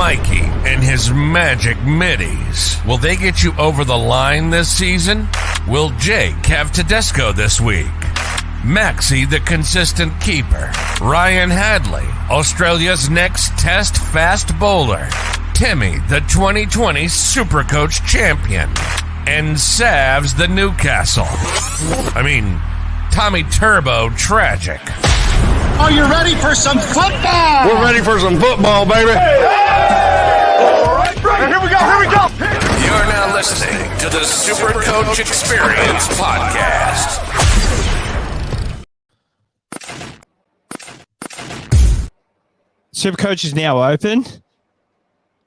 Mikey and his magic middies. Will they get you over the line this season? Will Jake have Tedesco this week? Maxie, the consistent keeper. Ryan Hadley, Australia's next test fast bowler. Timmy, the 2020 SuperCoach champion. And Savs, the Newcastle. Tommy Turbo tragic. Are you ready for some football? We're ready for some football, baby. All right, here we go. You're now listening to the SuperCoach Experience Podcast. SuperCoach is now open,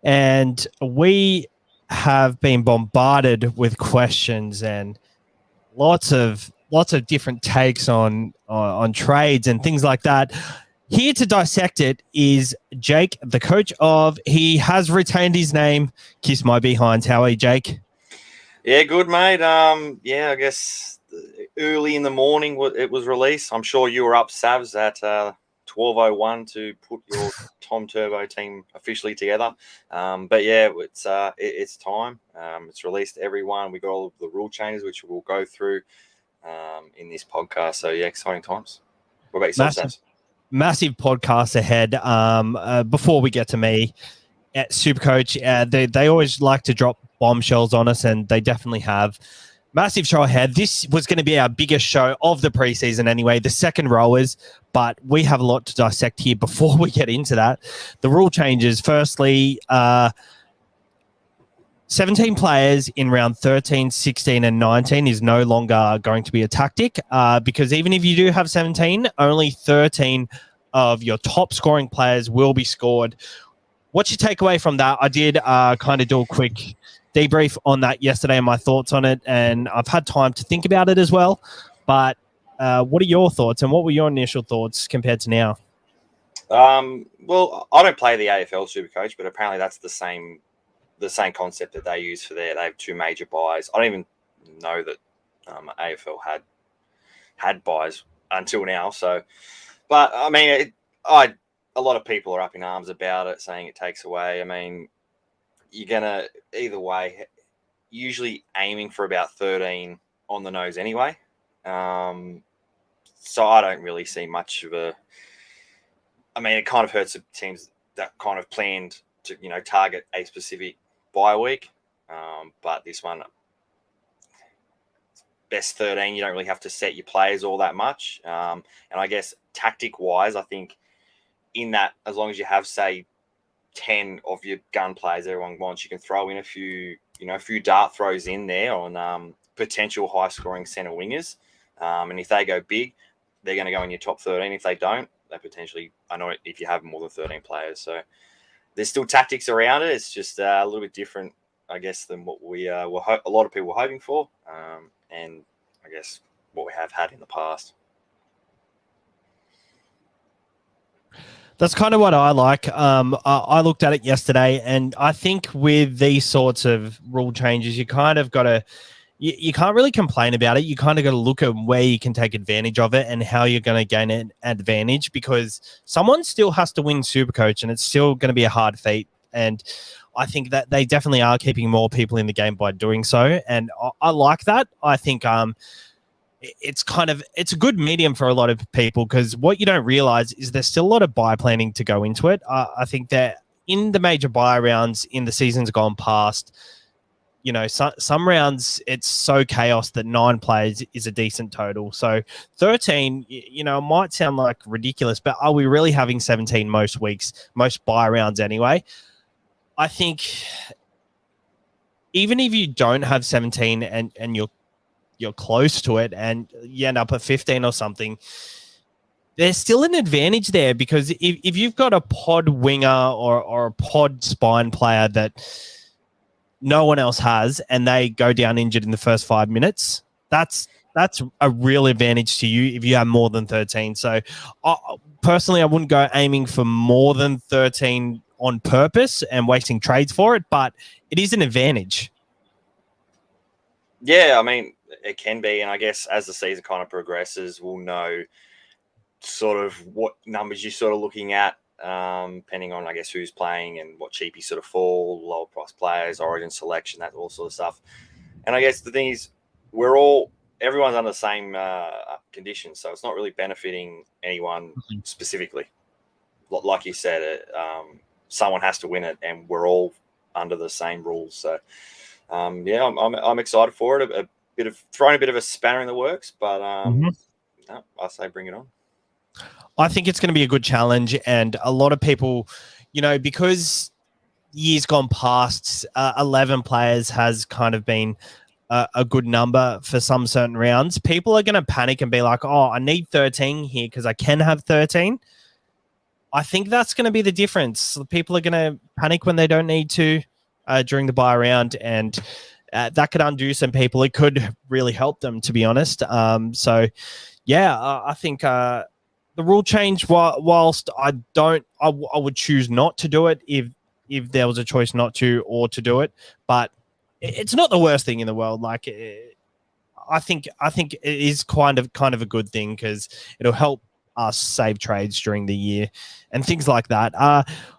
and we have been bombarded with questions and lots of different takes on trades and things like that. Here to dissect it is Jake, the coach of, he has retained his name, Kiss My Behinds. How are you, Jake? Yeah, good, mate. I guess early in the morning it was released. I'm sure you were up, Savs, at 12:01 to put your Tom Turbo team officially together. But yeah, it's time. It's released to everyone. We got all of the rule changes, which we'll go through in this podcast. So yeah, exciting times. What about yourself, Savs? Massive podcast ahead. Before we get to me at SuperCoach, they always like to drop bombshells on us, and they definitely have. Massive show ahead. This was going to be our biggest show of the preseason anyway, the second rowers, but we have a lot to dissect here before we get into that. The rule changes. Firstly, 17 players in round 13, 16, and 19 is no longer going to be a tactic because even if you do have 17, only 13 of your top scoring players will be scored. What's your takeaway from that? I did kind of do a quick debrief on that yesterday and my thoughts on it, and I've had time to think about it as well. But what are your thoughts, and what were your initial thoughts compared to now? Well, I don't play the AFL SuperCoach, but apparently that's the same concept that they use for they have two major buys. I don't even know that AFL had buys until now. So, but I mean, a lot of people are up in arms about it, saying it takes away. I mean, you're gonna either way, usually aiming for about 13 on the nose anyway. So I don't really see much of a. I mean, it kind of hurts the teams that kind of planned to target a specific bye week, but this one, best 13, you don't really have to set your players all that much. And I guess tactic wise, I think in that, as long as you have, say, 10 of your gun players everyone wants, you can throw in a few dart throws in there on potential high scoring center wingers. And if they go big, they're going to go in your top 13. If they don't, they potentially, I know if you have more than 13 players. So there's still tactics around it. It's just a little bit different, I guess, than what we a lot of people were hoping for, and I guess what we have had in the past. That's kind of what I like. I looked at it yesterday, and I think with these sorts of rule changes, you kind of got to, you can't really complain about it. You kind of got to look at where you can take advantage of it and how you're going to gain an advantage, because someone still has to win SuperCoach, and it's still going to be a hard feat. And I think that they definitely are keeping more people in the game by doing so. And I like that. I think it's a good medium for a lot of people, because what you don't realize is there's still a lot of buy planning to go into it. I think that in the major buy rounds in the seasons gone past, some rounds it's so chaos that 9 players is a decent total. So 13, it might sound like ridiculous, but are we really having 17 most weeks, most buy rounds anyway? I think even if you don't have 17 and you're close to it and you end up at 15 or something, there's still an advantage there, because if you've got a pod winger or a pod spine player that no one else has, and they go down injured in the first 5 minutes, that's a real advantage to you if you have more than 13. So personally, I wouldn't go aiming for more than 13 on purpose and wasting trades for it, but it is an advantage. Yeah, I mean, it can be, and I guess as the season kind of progresses, we'll know sort of what numbers you're sort of looking at depending on, I guess, who's playing and what cheapies sort of fall, lower price players, origin selection, that all sort of stuff. And I guess the thing is, everyone's under the same conditions, so it's not really benefiting anyone specifically. Like you said, someone has to win it, and we're all under the same rules. So, I'm excited for it. Throwing a bit of a spanner in the works, but no, I say bring it on. I think it's going to be a good challenge, and a lot of people, because years gone past, 11 players has kind of been a good number for some certain rounds. People are going to panic and be like, oh, I need 13 here because I can have 13. I think that's going to be the difference. People are going to panic when they don't need to during the buy round, and that could undo some people. It could really help them, to be honest. I think the rule change, whilst I would choose not to do it if there was a choice not to or to do it, but it's not the worst thing in the world. Like, I think it is kind of a good thing because it'll help us save trades during the year and things like that.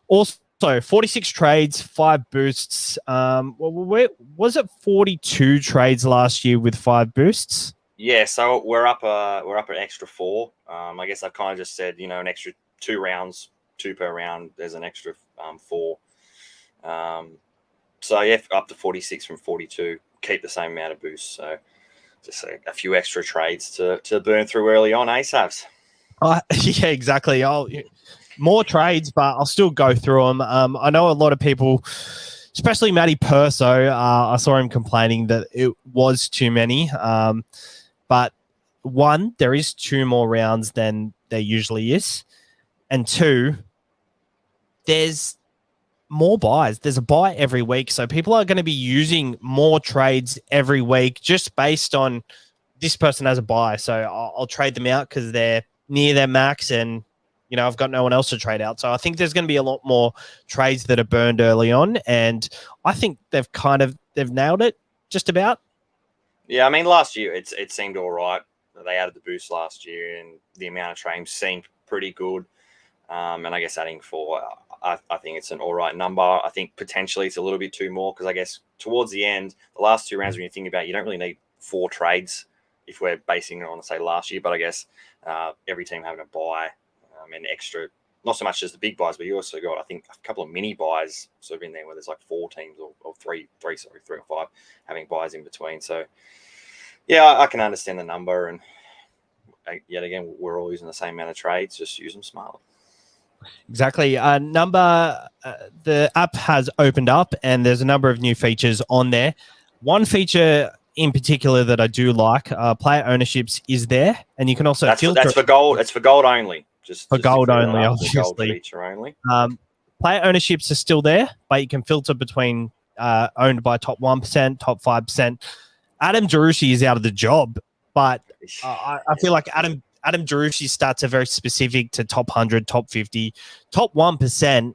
Also, 46 trades, 5 boosts. Was it 42 trades last year with 5 boosts? Yeah, so we're up an extra 4. I guess I've kind of just said, an extra 2 rounds, 2 per round. There's an extra 4. So yeah, up to 46 from 42. Keep the same amount of boosts. So just a few extra trades to burn through early on, Savs. Yeah, exactly. More trades, but I'll still go through them. I know a lot of people, especially Matty Perso, I saw him complaining that it was too many. But 1, there is 2 more rounds than there usually is. And 2, there's more buys. There's a buy every week. So people are going to be using more trades every week just based on this person has a buy. So I'll trade them out because they're near their max and, I've got no one else to trade out. So I think there's going to be a lot more trades that are burned early on. And I think they've nailed it just about. Yeah, I mean, last year it seemed all right. They added the boost last year and the amount of trades seemed pretty good. And I guess adding 4, I think it's an all right number. I think potentially it's a little bit too more because I guess towards the end, the last 2 rounds when you think about it, you don't really need 4 trades if we're basing it on, say, last year. But I guess every team having a buy and extra, not so much as the big buys, but you also got, I think, a couple of mini buys sort of in there where there's like 4 teams or 3 or 5 having buys in between. So, yeah, I can understand the number. And yet again, we're all using the same amount of trades. Just use them smartly. Exactly. The app has opened up and there's a number of new features on there. One feature in particular that I do like, player ownerships is there, and you can also filter. That's for gold. It's for gold only. Just gold only, obviously. Gold feature only. Player ownerships are still there, but you can filter between owned by top 1%, top 5%. Adam Jarushi is out of the job, but I feel like Adam Jarushi's stats are very specific to top 100, top 50. Top 1%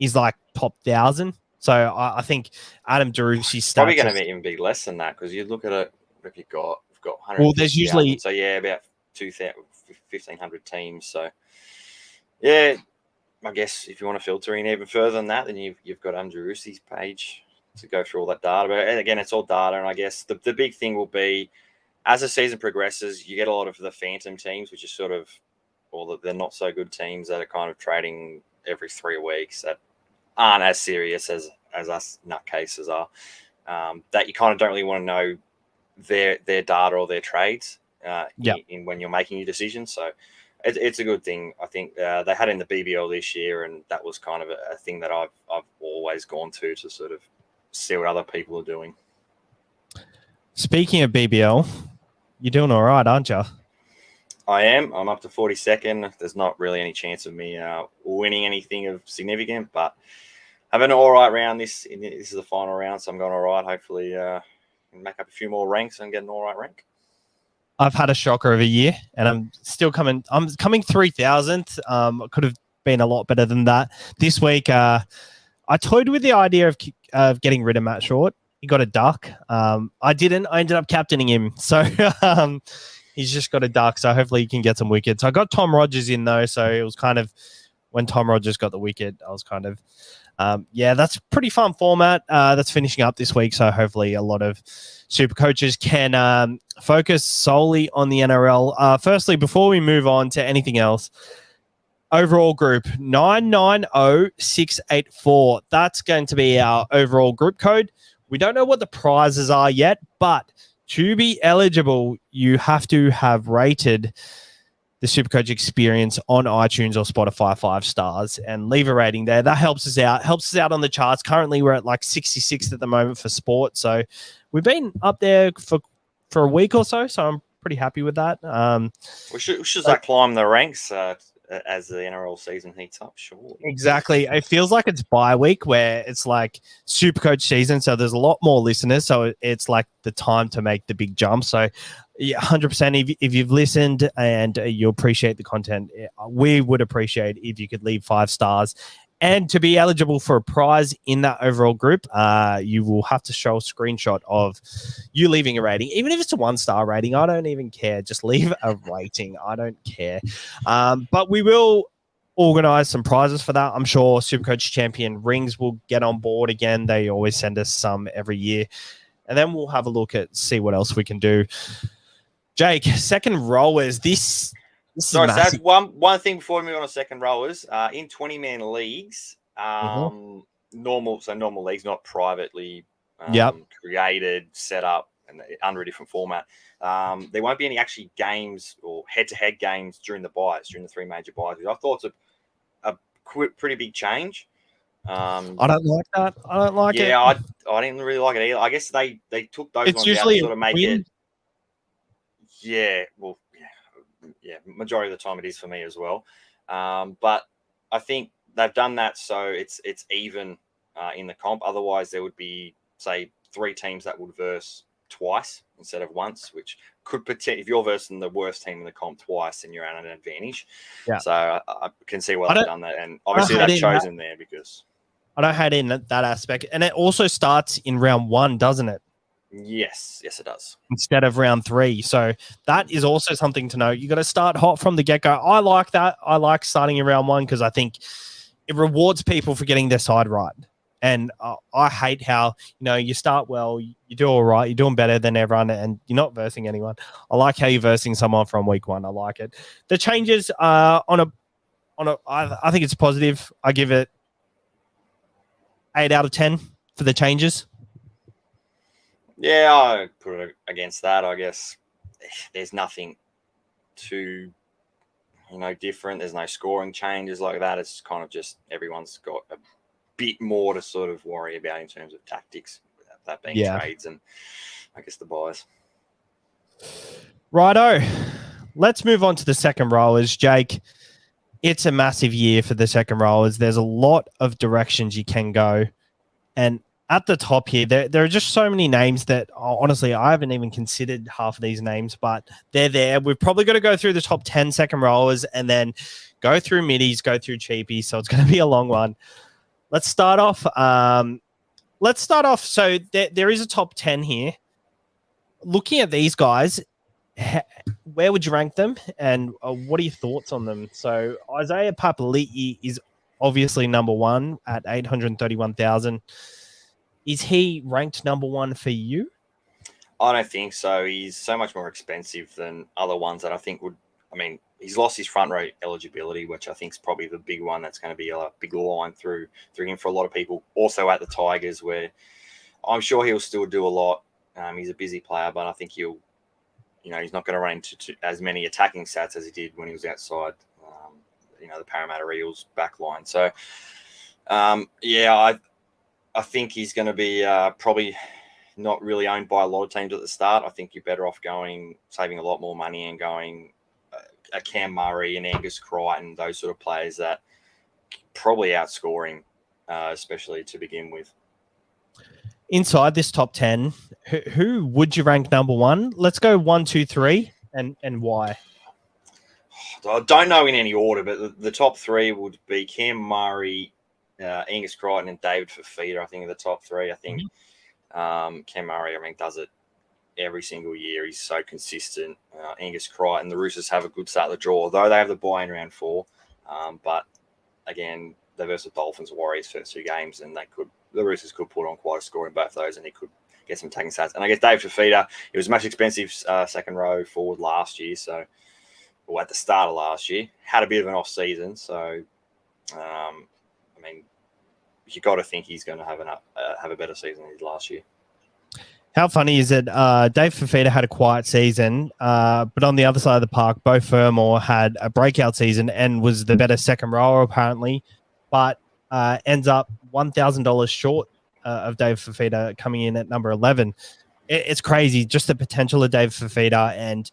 is like top 1,000. So I think Adam Jarushi's stats probably going to even be less than that because you look at it. If we've got 100. Well, there's usually about 1,500 teams. So yeah, I guess if you want to filter in even further than that, then you've got Adam Jarushi's page to go through all that data. But again, it's all data, and I guess the big thing will be, as the season progresses, you get a lot of the phantom teams, which is sort of, or they're not so good teams that are kind of trading every 3 weeks that aren't as serious as us nutcases are. That you kind of don't really want to know their data or their trades in when you're making your decisions. So it's a good thing. I think they had in the BBL this year, and that was kind of a thing that I've always gone to sort of see what other people are doing. Speaking of BBL, you're doing all right, aren't you? I am. I'm up to 42nd. There's not really any chance of me winning anything of significant, but having an all right round. This is the final round, so I'm going all right. Hopefully, make up a few more ranks and get an all right rank. I've had a shocker of a year, and I'm still coming. I'm coming 3,000th. Could have been a lot better than that. This week, I toyed with the idea of getting rid of Matt Short. He got a duck. I didn't. I ended up captaining him. So he's just got a duck. So hopefully he can get some wickets. I got Tom Rogers in, though. So it was kind of when Tom Rogers got the wicket, I was kind of, that's a pretty fun format that's finishing up this week. So hopefully a lot of super coaches can focus solely on the NRL. Firstly, before we move on to anything else, overall group 990684. That's going to be our overall group code. We don't know what the prizes are yet, but to be eligible, you have to have rated the SuperCoach experience on iTunes or Spotify 5 stars and leave a rating there. That helps us out. Helps us out on the charts. Currently, we're at like 66 at the moment for sport. So we've been up there for a week or so. So I'm pretty happy with that. We should climb the ranks as the NRL season heats up, surely. Exactly. It feels like it's bye week where it's like SuperCoach season. So there's a lot more listeners. So it's like the time to make the big jump. So yeah, 100%. If you've listened and you appreciate the content, we would appreciate if you could leave 5 stars. And to be eligible for a prize in that overall group, you will have to show a screenshot of you leaving a rating. Even if it's a 1-star rating, I don't even care. Just leave a rating. I don't care. But we will organize some prizes for that. I'm sure SuperCoach Champion Rings will get on board again. They always send us some every year. And then we'll have a look at see what else we can do. Jake, second rowers. This Sorry, is massive. so one thing before we move on to second rowers, in 20-man leagues, normal leagues, not privately created, set up, and under a different format. There won't be any actually games or head-to-head games during the buys, during the 3 major buys, which I thought it's a pretty big change. I don't like that. I don't like it. Yeah, I didn't really like it either. I guess they took those ones out to sort of make it. Yeah, well, yeah, majority of the time it is for me as well. But I think they've done that so it's even in the comp. Otherwise, there would be, say, 3 teams that would verse twice instead of once, which could potentially, if you're versing the worst team in the comp twice, then you're at an advantage. Yeah. So I can see why they've done that. And obviously they've chosen there because... I don't hate it in that aspect. And it also starts in round 1, doesn't it? Yes, it does. Instead of round 3. So that is also something to note. You got to start hot from the get-go. I like that. I like starting in round 1 because I think it rewards people for getting their side right. And I hate how, you start well, you do all right, you're doing better than everyone, and you're not versing anyone. I like how you're versing someone from week 1. I like it. The changes I think it's positive. I give it 8 out of 10 for the changes. Yeah, I put it against that. I guess there's nothing too, different. There's no scoring changes like that. It's kind of just everyone's got a bit more to sort of worry about in terms of tactics, that being trades and I guess the buys. Righto. Let's move on to the second rowers, Jake. It's a massive year for the second rowers. There's a lot of directions you can go. And at the top here, there are just so many names that, honestly, I haven't even considered half of these names, but they're there. We've probably got to go through the top 10 second rowers and then go through middies, go through cheapies. So it's going to be a long one. Let's start off. So there is a top 10 here. Looking at these guys, where would you rank them, and what are your thoughts on them? So Isaiah Papali'i is obviously number 1 at 831,000. Is he ranked number 1 for you? I don't think so. He's so much more expensive than other ones that I think would. I mean, he's lost his front row eligibility, which I think is probably the big one that's going to be a big line through him for a lot of people. Also at the Tigers, where I'm sure he'll still do a lot. He's a busy player, but I think he'll. He's not going to run into as many attacking stats as he did when he was outside, the Parramatta Eels back line. So, I think he's going to be probably not really owned by a lot of teams at the start. I think you're better off saving a lot more money and going a Cam Murray and Angus Crichton, those sort of players that probably outscoring, especially to begin with. Inside this top 10, who would you rank number 1? Let's go 1, 2, 3, and why? I don't know in any order, but the top 3 would be Cam Murray, Angus Crichton, and David Fafita. I think are the top 3. I think Cam Murray, does it every single year. He's so consistent. Angus Crichton, the Roosters have a good start of the draw, although they have the bye in round 4. But again, the versus Dolphins, Warriors first 2 games, and the Roosters could put on quite a score in both those, and he could get some tagging stats. And I guess Dave Fafita, he was a much expensive second row forward last year, at the start of last year, had a bit of an off season. So, I mean, you got to think he's going to have a better season than he did last year. How funny is it? Dave Fafita had a quiet season, but on the other side of the park, Beau Fermor had a breakout season and was the better second rower apparently, but ends up $1,000 short of Dave Fafita coming in at number 11. It's crazy, just the potential of Dave Fafita. And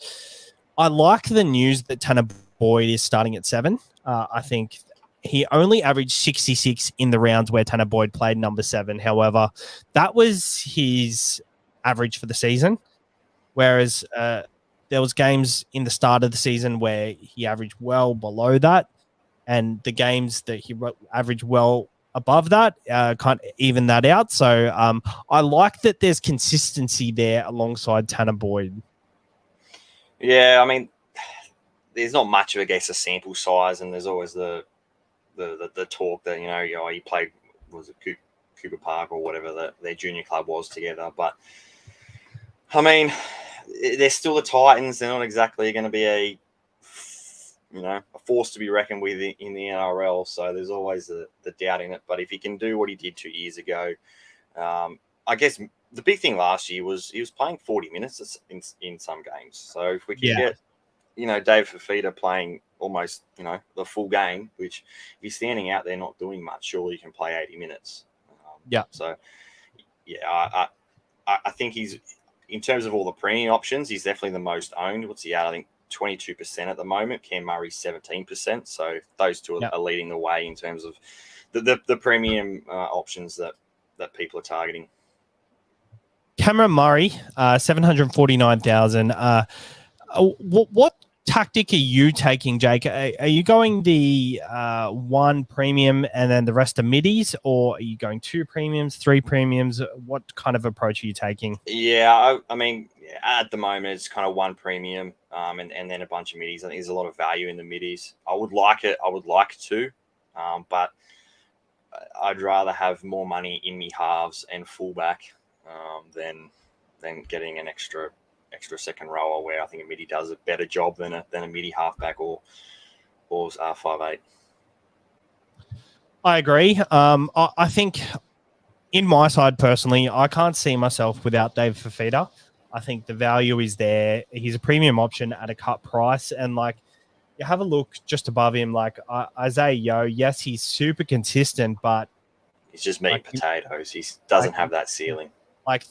I like the news that Tanner Boyd is starting at 7. I think he only averaged 66 in the rounds where Tanner Boyd played number 7. However, that was his average for the season, whereas there was games in the start of the season where he averaged well below that, and the games that he averaged well above that can't even that out. So I like that there's consistency there alongside Tanner Boyd. Yeah, I mean, there's not much of, I guess, a sample size, and there's always the talk that he played, was it Cooper Park or whatever their junior club was together. But I mean, they're still the Titans. They're not exactly going to be a force to be reckoned with in the NRL. So there's always the doubt in it. But if he can do what he did 2 years ago, I guess the big thing last year was he was playing 40 minutes in some games. So if we can get, Dave Fafita playing almost, the full game, which if he's standing out there not doing much, surely you can play 80 minutes. So, yeah, I think he's, in terms of all the premium options, he's definitely the most owned. What's he at? I think 22% at the moment. Cam Murray's 17%. So those two are leading the way in terms of the premium options that people are targeting. Cameron Murray, 749,000. What tactic are you taking, Jake? Are you going the 1 premium and then the rest are middies, or are you going 2 premiums, 3 premiums? What kind of approach are you taking? Yeah, I mean, at the moment it's kind of 1 premium and then a bunch of middies. I think there's a lot of value in the middies. I would like 2, but I'd rather have more money in me halves and fullback than getting an extra second rower, where I think a midi does a better job than a midi halfback or 5'8". I agree. I think in my side personally, I can't see myself without Dave Fafita. I think the value is there. He's a premium option at a cut price, and you have a look just above him, Isaiah Yeo. Yes, he's super consistent, but he's just meat and potatoes. He doesn't have that ceiling.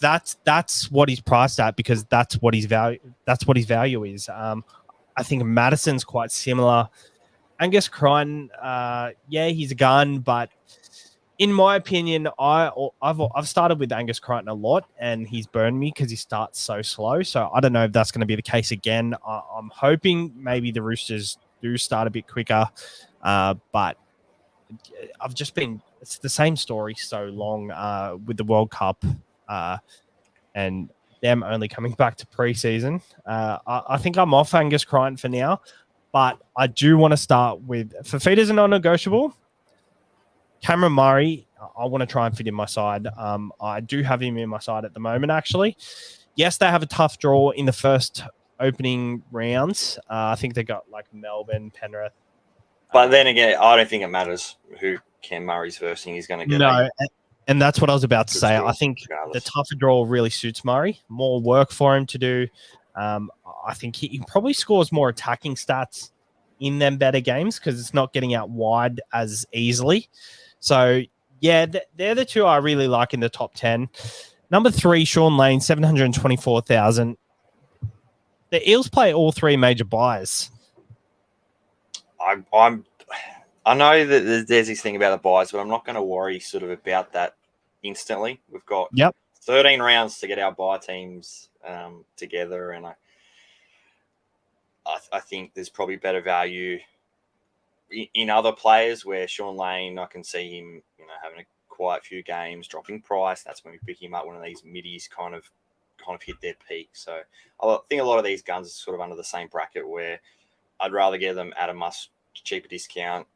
That's what he's priced at, because that's what his value is. I think Madison's quite similar. Angus Crichton, he's a gun, but in my opinion, I've started with Angus Crichton a lot, and he's burned me because he starts so slow. So I don't know if that's going to be the case again. I'm hoping maybe the Roosters do start a bit quicker, but it's the same story so long with the World Cup. And them only coming back to preseason. I think I'm off Angus Crichton for now, but I do want to start with Fafita's a non-negotiable. Cameron Murray, I want to try and fit in my side. I do have him in my side at the moment, actually. Yes, they have a tough draw in the first opening rounds. I think they got Melbourne, Penrith. But then again, I don't think it matters who Cam Murray's versing. He's going to get and that's what I was about to say. Draw, I think regardless. the tougher draw really suits Murray. More work for him to do. I think he probably scores more attacking stats in them better games because it's not getting out wide as easily. So, yeah, they're the two I really like in the top 10. Number 3, Sean Lane, 724,000. The Eels play all 3 major buys. I know that there's this thing about the buys, but I'm not going to worry sort of about that instantly. We've got 13 rounds to get our buy teams together, and I think there's probably better value in other players, where Sean Lane, I can see him, having quite a few games, dropping price. That's when we pick him up. One of these middies kind of hit their peak. So I think a lot of these guns are sort of under the same bracket, where I'd rather get them at a much cheaper discount,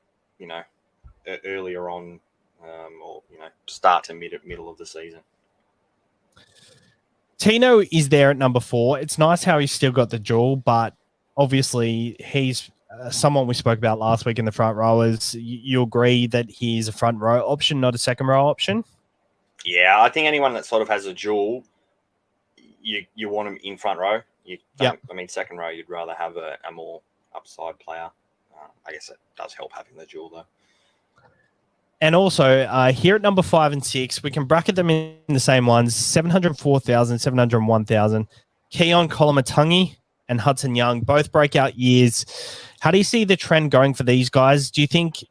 earlier on, or start to middle of the season. Tino is there at number 4. It's nice how he's still got the duel, but obviously he's someone we spoke about last week in the front rowers. You agree that he's a front row option, not a second row option? Yeah, I think anyone that sort of has a duel, you want him in front row. You don't. I mean, second row, you'd rather have a more upside player. I guess it does help having the duel though. And also here at number 5 and 6, we can bracket them in the same ones: 704,000, 701,000. Keon Kolomatangi and Hudson Young, both breakout years. How do you see the trend going for these guys? Do you think,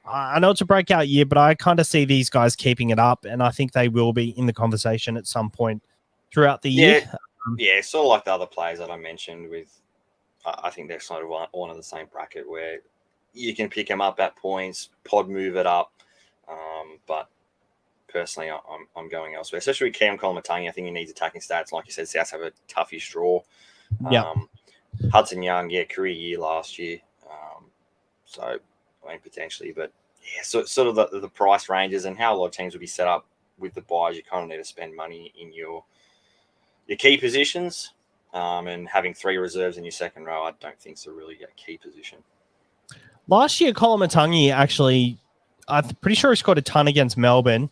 I know it's a breakout year, but I kind of see these guys keeping it up, and I think they will be in the conversation at some point throughout the year. Yeah, sort of like the other players that I mentioned with, I think they're sort of one of the same bracket where you can pick them up at points, pod move it up. But personally, I'm going elsewhere, especially with Keon Kolomatangi. I think he needs attacking stats. Like you said, Souths have a toughish draw. Hudson Young, career year last year. So, I mean, potentially. But, yeah, so sort of the price ranges and how a lot of teams will be set up with the buys. You kind of need to spend money in your key positions. And having 3 reserves in your second row, I don't think is a really key position. Last year, Kolomatangi actually, I'm pretty sure he scored a ton against Melbourne.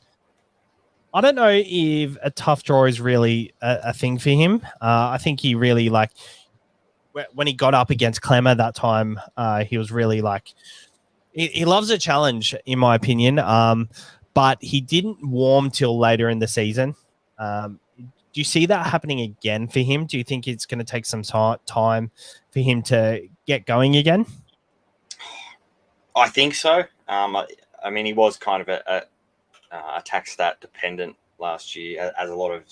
I don't know if a tough draw is really a thing for him. I think he really, when he got up against Clemmer that time, he was really he loves a challenge, in my opinion. But he didn't warm till later in the season. Do you see that happening again for him? Do you think it's going to take some time for him to get going again? I think so. I mean, he was kind of a attack stat dependent last year, as a lot of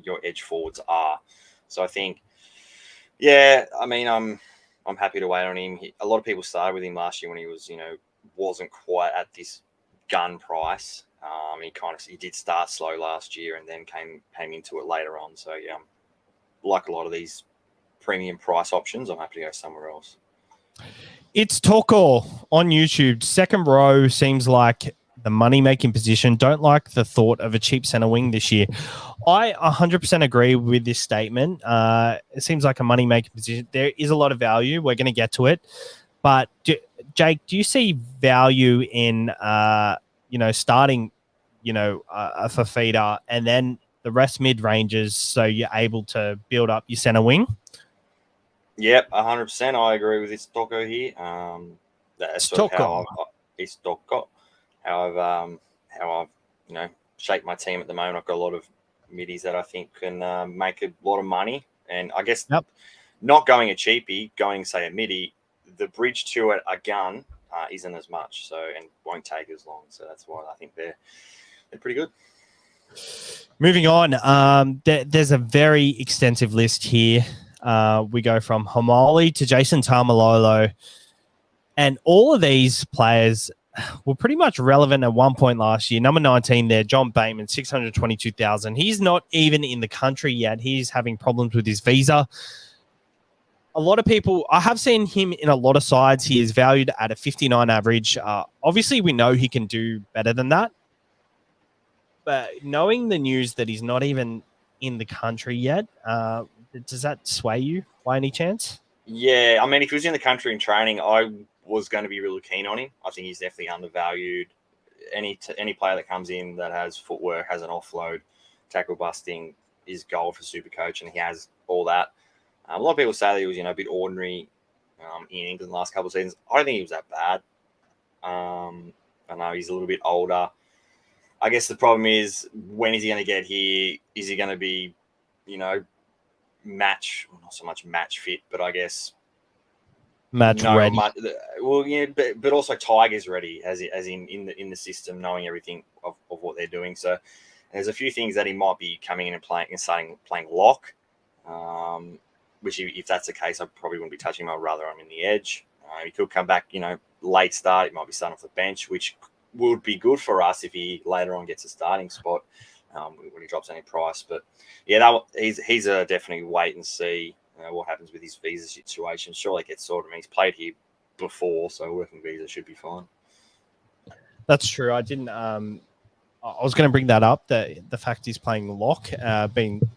your edge forwards are. So I think, I mean, I'm happy to wait on him. A lot of people started with him last year when he was wasn't quite at this gun price. He did start slow last year and then came into it later on. So like a lot of these premium price options, I'm happy to go somewhere else. It's Toko on YouTube. Second row seems like the money-making position. Don't like the thought of a cheap centre wing this year. I 100% agree with this statement. It seems like a money-making position. There is a lot of value. We're going to get to it. But, Jake, do you see value in, starting, a Fafita and then the rest mid-ranges so you're able to build up your centre wing? Yep, 100%. I agree with this Toko here. That's sort of how I've shaped my team at the moment. I've got a lot of middies that I think can make a lot of money. And I guess not going a cheapie, going, say, a midi, the bridge to a gun isn't as much, so and won't take as long. So that's why I think they're pretty good. Moving on, there's a very extensive list here. We go from Homoli to Jason Tamalolo, and all of these players were pretty much relevant at one point last year. Number 19 there, John Bateman, 622,000. He's not even in the country yet. He's having problems with his visa. A lot of people, I have seen him in a lot of sides. He is valued at a 59 average. Obviously, we know he can do better than that. But knowing the news that he's not even in the country yet, does that sway you by any chance? Yeah, I mean, if he was in the country in training, I was going to be really keen on him. I think he's definitely undervalued. Any player that comes in that has footwork, has an offload, tackle busting, is gold for SuperCoach, and he has all that. A lot of people say that he was, a bit ordinary in England the last couple of seasons. I don't think he was that bad. I know he's a little bit older. I guess the problem is, when is he going to get here? Is he going to be, not so much match fit, but I guess match ready. But also Tigers ready, as in the system, knowing everything of what they're doing. So there's a few things that he might be coming in and starting playing lock. Which, if that's the case, I probably wouldn't be touching him. I'd rather I'm in the edge. He could come back, late start. He might be starting off the bench, which would be good for us if he later on gets a starting spot when he drops any price. But yeah, he's definitely wait and see what happens with his visa situation. Surely it gets sorted. I mean, he's played here before, so working visa should be fine. That's true. I didn't. I was going to bring that up. The fact he's playing lock,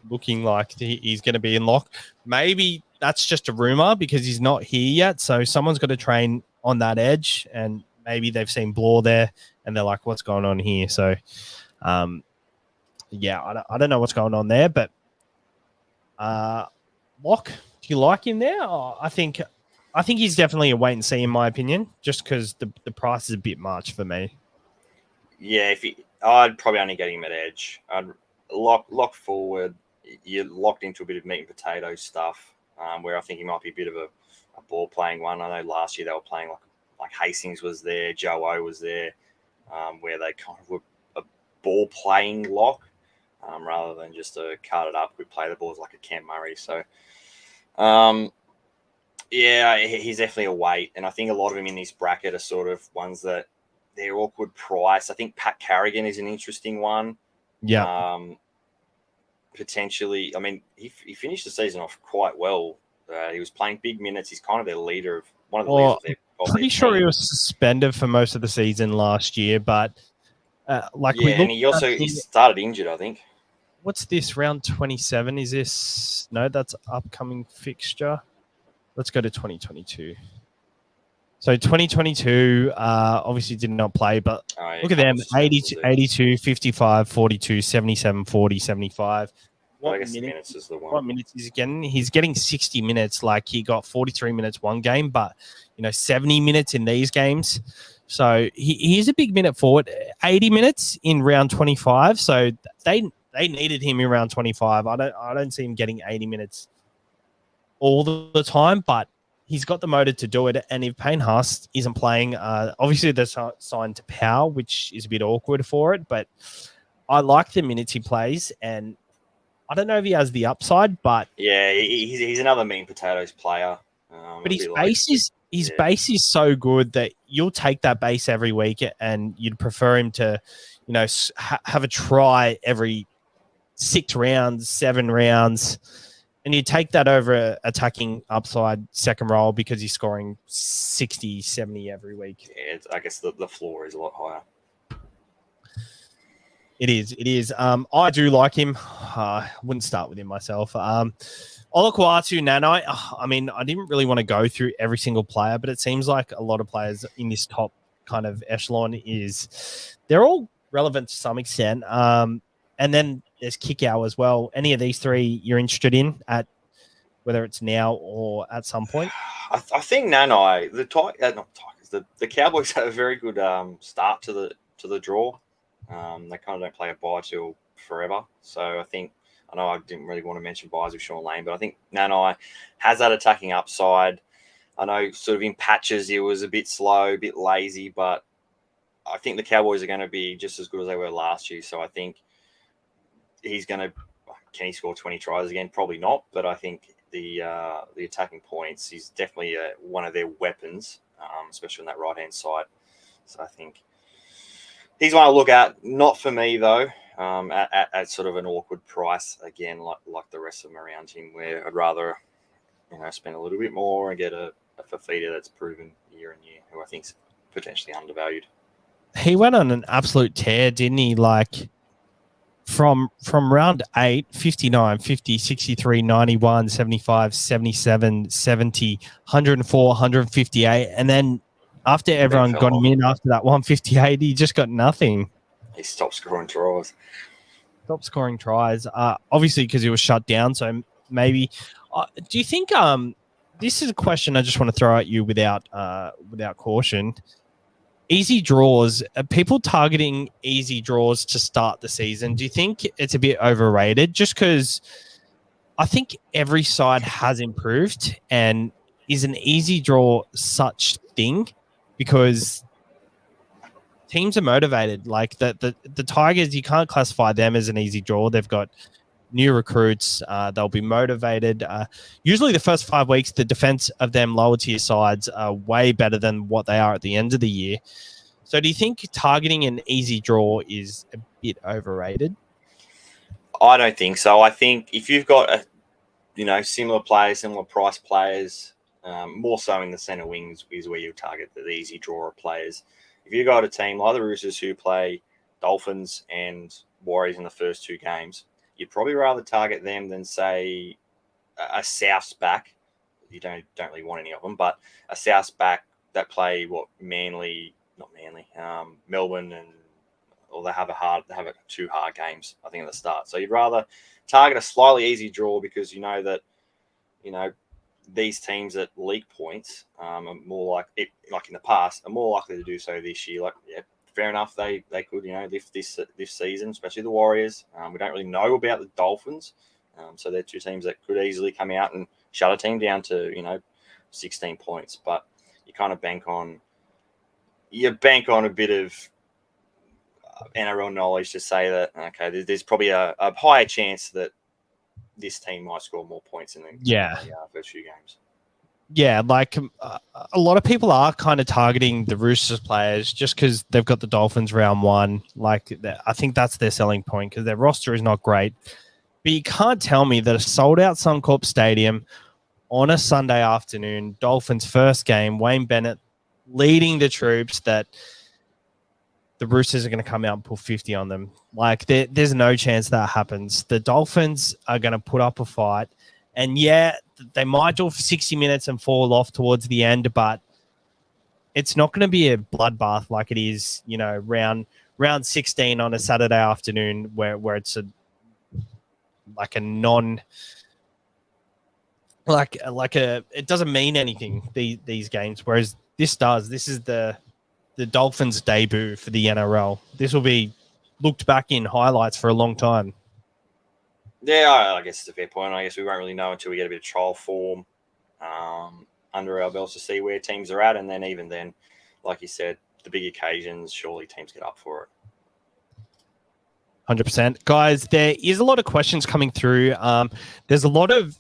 looking like he's going to be in lock. Maybe that's just a rumor because he's not here yet. So someone's got to train on that edge, and maybe they've seen Blore there, and they're like, "What's going on here?" So, yeah, I don't know what's going on there, but Lock, do you like him there? Oh, I think he's definitely a wait and see in my opinion, just because the price is a bit much for me. Yeah, I'd probably only get him at edge. I'd lock forward. You're locked into a bit of meat and potato stuff, where I think he might be a bit of a ball playing one. I know last year they were playing like Hastings was there, Joe O was there, where they kind of were a ball playing lock. Rather than just a card it up, we play the balls like a Cam Murray. So, yeah, he's definitely a weight. And I think a lot of them in this bracket are sort of ones that they're awkward price. I think Pat Carrigan is an interesting one. Yeah. Potentially, I mean, he finished the season off quite well. He was playing big minutes. He's kind of their leader one of the leaders of their pretty sure he was suspended for most of the season last year, but and he started injured, I think. What's this, round 27? Is this? No, that's upcoming fixture. Let's go to 2022. So 2022 obviously did not play, but look at them, 82, 55, 42, 77, 40, 75. I guess minutes is the one. What minutes is he getting? He's getting 60 minutes. Like he got 43 minutes one game, but 70 minutes in these games. So he's a big minute forward. 80 minutes in round 25. So they needed him in round 25. I don't see him getting 80 minutes all the time, but he's got the motor to do it. And if Payne Haas isn't playing, obviously they're signed to Powell, which is a bit awkward for it. But I like the minutes he plays, and I don't know if he has the upside, but yeah, he's another meat and potatoes player. But his base is so good that you'll take that base every week, and you'd prefer him to, have a try every 6 rounds, 7 rounds, and you take that over attacking upside second roll because he's scoring 60, 70 every week. Yeah, I guess the floor is a lot higher. It is. I do like him. I wouldn't start with him myself. Olukwatu Nanai, I mean, I didn't really want to go through every single player, but it seems like a lot of players in this top kind of echelon they're all relevant to some extent. And then there's Kickout as well. Any of these three you're interested in at whether it's now or at some point? I think Nanai, the Cowboys had a very good start to the draw. They kind of don't play a bye till forever. So I know I didn't really want to mention buys with Sean Lane, but I think Nanai has that attacking upside. I know sort of in patches he was a bit slow, a bit lazy, but I think the Cowboys are going to be just as good as they were last year. So I think he's going to – can he score 20 tries again? Probably not, but I think the attacking points, he's definitely one of their weapons, especially on that right-hand side. So I think he's one to look at. Not for me, though. At sort of an awkward price again, like the rest of them around him, where I'd rather spend a little bit more and get a Fafita that's proven year on year, who I think's potentially undervalued. He went on an absolute tear, didn't he? Like from round 8, 59, 50, 63, 91, 75, 77, 70, 104, 158, and then after everyone got him in after that 158, he just got nothing. He stopped scoring tries. Obviously because he was shut down. So maybe, do you think? This is a question I just want to throw at you without caution. Easy draws. Are people targeting easy draws to start the season? Do you think it's a bit overrated? Just because I think every side has improved, and is an easy draw such thing? Because teams are motivated. Like the Tigers, you can't classify them as an easy draw. They've got new recruits. They'll be motivated. Usually the first 5 weeks, the defense of them lower tier sides are way better than what they are at the end of the year. So do you think targeting an easy draw is a bit overrated? I don't think so. I think if you've got similar players, similar price players, more so in the center wings is where you target the easy draw players. if you got a team like the Roosters who play Dolphins and Warriors in the first 2 games, you'd probably rather target them than, say, a Souths back. You don't really want any of them, but a Souths back that play Melbourne, or they have 2 hard games, I think, at the start. So you'd rather target a slightly easy draw because you know that these teams that leak points are more like in the past, are more likely to do so this year. Like, yeah, fair enough, they could lift this season, especially the Warriors. We don't really know about the Dolphins, so they're 2 teams that could easily come out and shut a team down to 16 points. But you kind of bank on a bit of NRL knowledge to say that, okay, there's probably a higher chance that this team might score more points in the first few games. Yeah, like a lot of people are kind of targeting the Roosters players just because they've got the Dolphins round 1. Like, I think that's their selling point because their roster is not great. But you can't tell me that a sold-out Suncorp Stadium on a Sunday afternoon, Dolphins' first game, Wayne Bennett leading the troops, that the Roosters are going to come out and pull 50 on them. Like, there's no chance that happens. The Dolphins are going to put up a fight. And, yeah, they might do it for 60 minutes and fall off towards the end, but it's not going to be a bloodbath like it is, round 16 on a Saturday afternoon where it's it doesn't mean anything, these games, whereas this does. This is the Dolphins' debut for the NRL. This will be looked back in highlights for a long time. Yeah, I guess it's a fair point. I guess we won't really know until we get a bit of trial form under our belts to see where teams are at. And then even then, like you said, the big occasions, surely teams get up for it. 100%. Guys, there is a lot of questions coming through. There's a lot of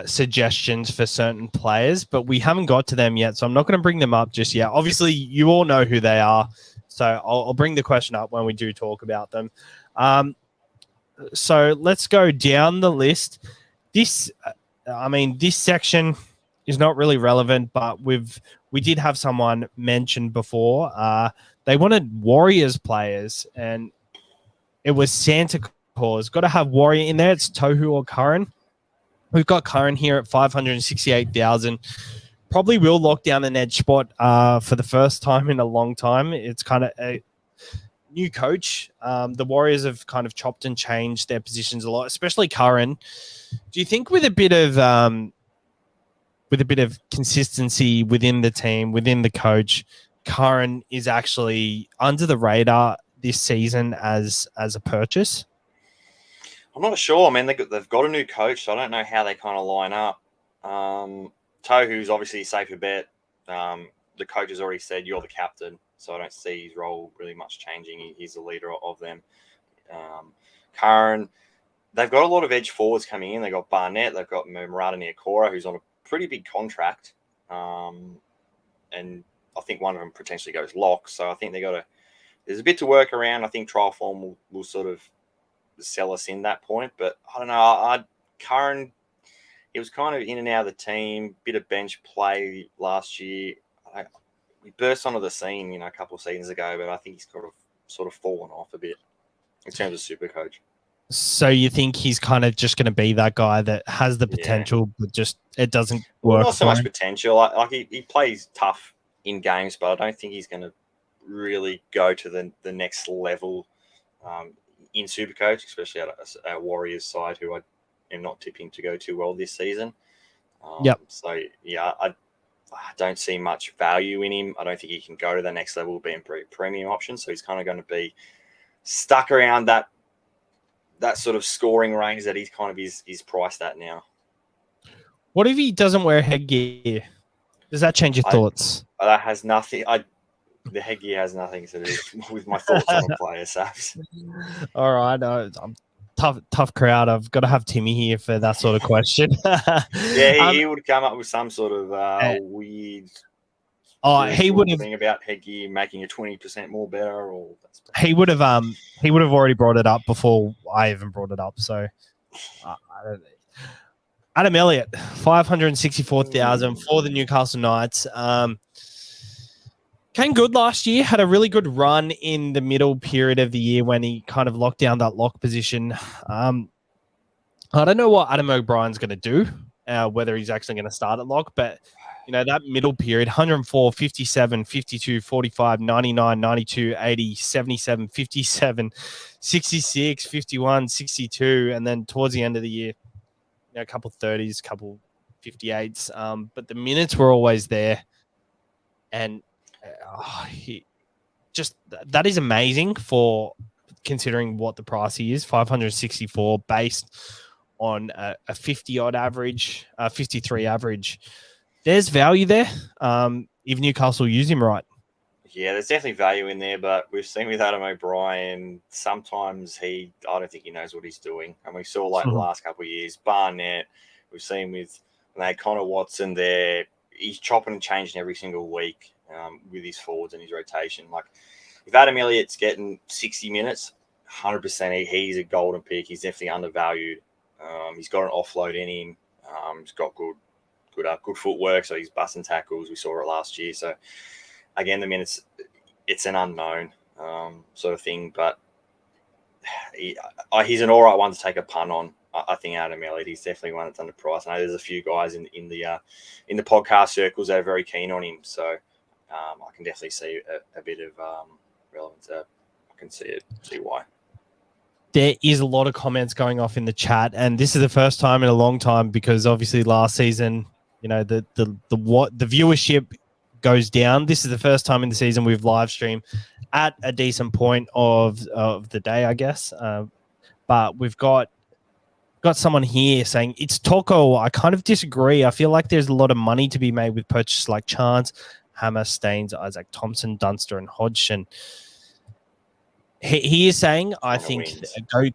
suggestions for certain players, but we haven't got to them yet, so I'm not going to bring them up just yet. Obviously, you all know who they are, so I'll bring the question up when we do talk about them. So let's go down the list. This section is not really relevant, but we did have someone mentioned before. They wanted Warriors players, and it was Santa Claus. Got to have Warrior in there. It's Tohu or Curran. We've got Curran here at 568,000. Probably will lock down an edge spot for the first time in a long time. It's kind of a new coach. The Warriors have kind of chopped and changed their positions a lot, especially Curran. Do you think with a bit of consistency within the team, within the coach, Curran is actually under the radar this season as a purchase? I'm not sure. I mean, they've got a new coach, so I don't know how they kind of line up. Tohu's obviously a safer bet. The coach has already said you're the captain, so I don't see his role really much changing. He's the leader of them. Curran, they've got a lot of edge forwards coming in. They've got Barnett, they've got Murata Niokora, who's on a pretty big contract. And I think one of them potentially goes lock. So I think there's a bit to work around. I think trial form will sort of sell us in that point. But I don't know. Curran, he was kind of in and out of the team, bit of bench play last year. He burst onto the scene, a couple of seasons ago, but I think he's sort of fallen off a bit in terms of SuperCoach. So you think he's kind of just going to be that guy that has the potential, but just it doesn't work? Not so much potential. Like he plays tough in games, but I don't think he's going to really go to the next level in SuperCoach, especially at our Warriors side, who I am not tipping to go too well this season. So, yeah, I don't see much value in him. I don't think he can go to the next level being premium option. So he's kind of going to be stuck around that sort of scoring range that he's kind of is priced at now. What if he doesn't wear headgear? Does that change your thoughts? That has nothing. The headgear has nothing to do with my thoughts on a player, Saps. All right. I'm tough crowd. I've got to have Timmy here for that sort of question. Yeah, he would come up with some sort of weird he would have thing about headgear making it 20% more better, or he would have already brought it up before I even brought it up. So I don't know. Adam Elliott, 564,000 for the Newcastle Knights. Came good last year, had a really good run in the middle period of the year when he kind of locked down that lock position. I don't know what Adam O'Brien's going to do, whether he's actually going to start at lock, but that middle period, 104, 57, 52, 45, 99, 92, 80, 77, 57, 66, 51, 62, and then towards the end of the year, a couple 30s, couple 58s. But the minutes were always there. And that is amazing for considering what the price he is, 564 based on a 50 odd average, 53 average. There's value there. If Newcastle use him right. Yeah, there's definitely value in there, but we've seen with Adam O'Brien, sometimes I don't think he knows what he's doing. And we saw the last couple of years, Barnett, we've seen with when they had Connor Watson there, he's chopping and changing every single week with his forwards and his rotation. Like if Adam Elliott's getting 60 minutes, 100% he's a golden pick. He's definitely undervalued. He's got an offload in him. He's got good footwork, so he's busting tackles. We saw it last year. So again, the minutes, it's an unknown sort of thing, but he's an all right one to take a punt on. I think Adam Elliott, he's definitely one that's underpriced. I know there's a few guys in the podcast circles that are very keen on him, so I can definitely see a bit of relevance there. I can see why. There is a lot of comments going off in the chat, and this is the first time in a long time because obviously last season, the viewership goes down. This is the first time in the season we've live streamed at a decent point of the day, I guess. But we've got someone here saying it's Toko. I kind of disagree. I feel like there's a lot of money to be made with purchases like Chance, Hammer, Staines, Isaac Thompson, Dunster, and Hodgson. He is saying, I think,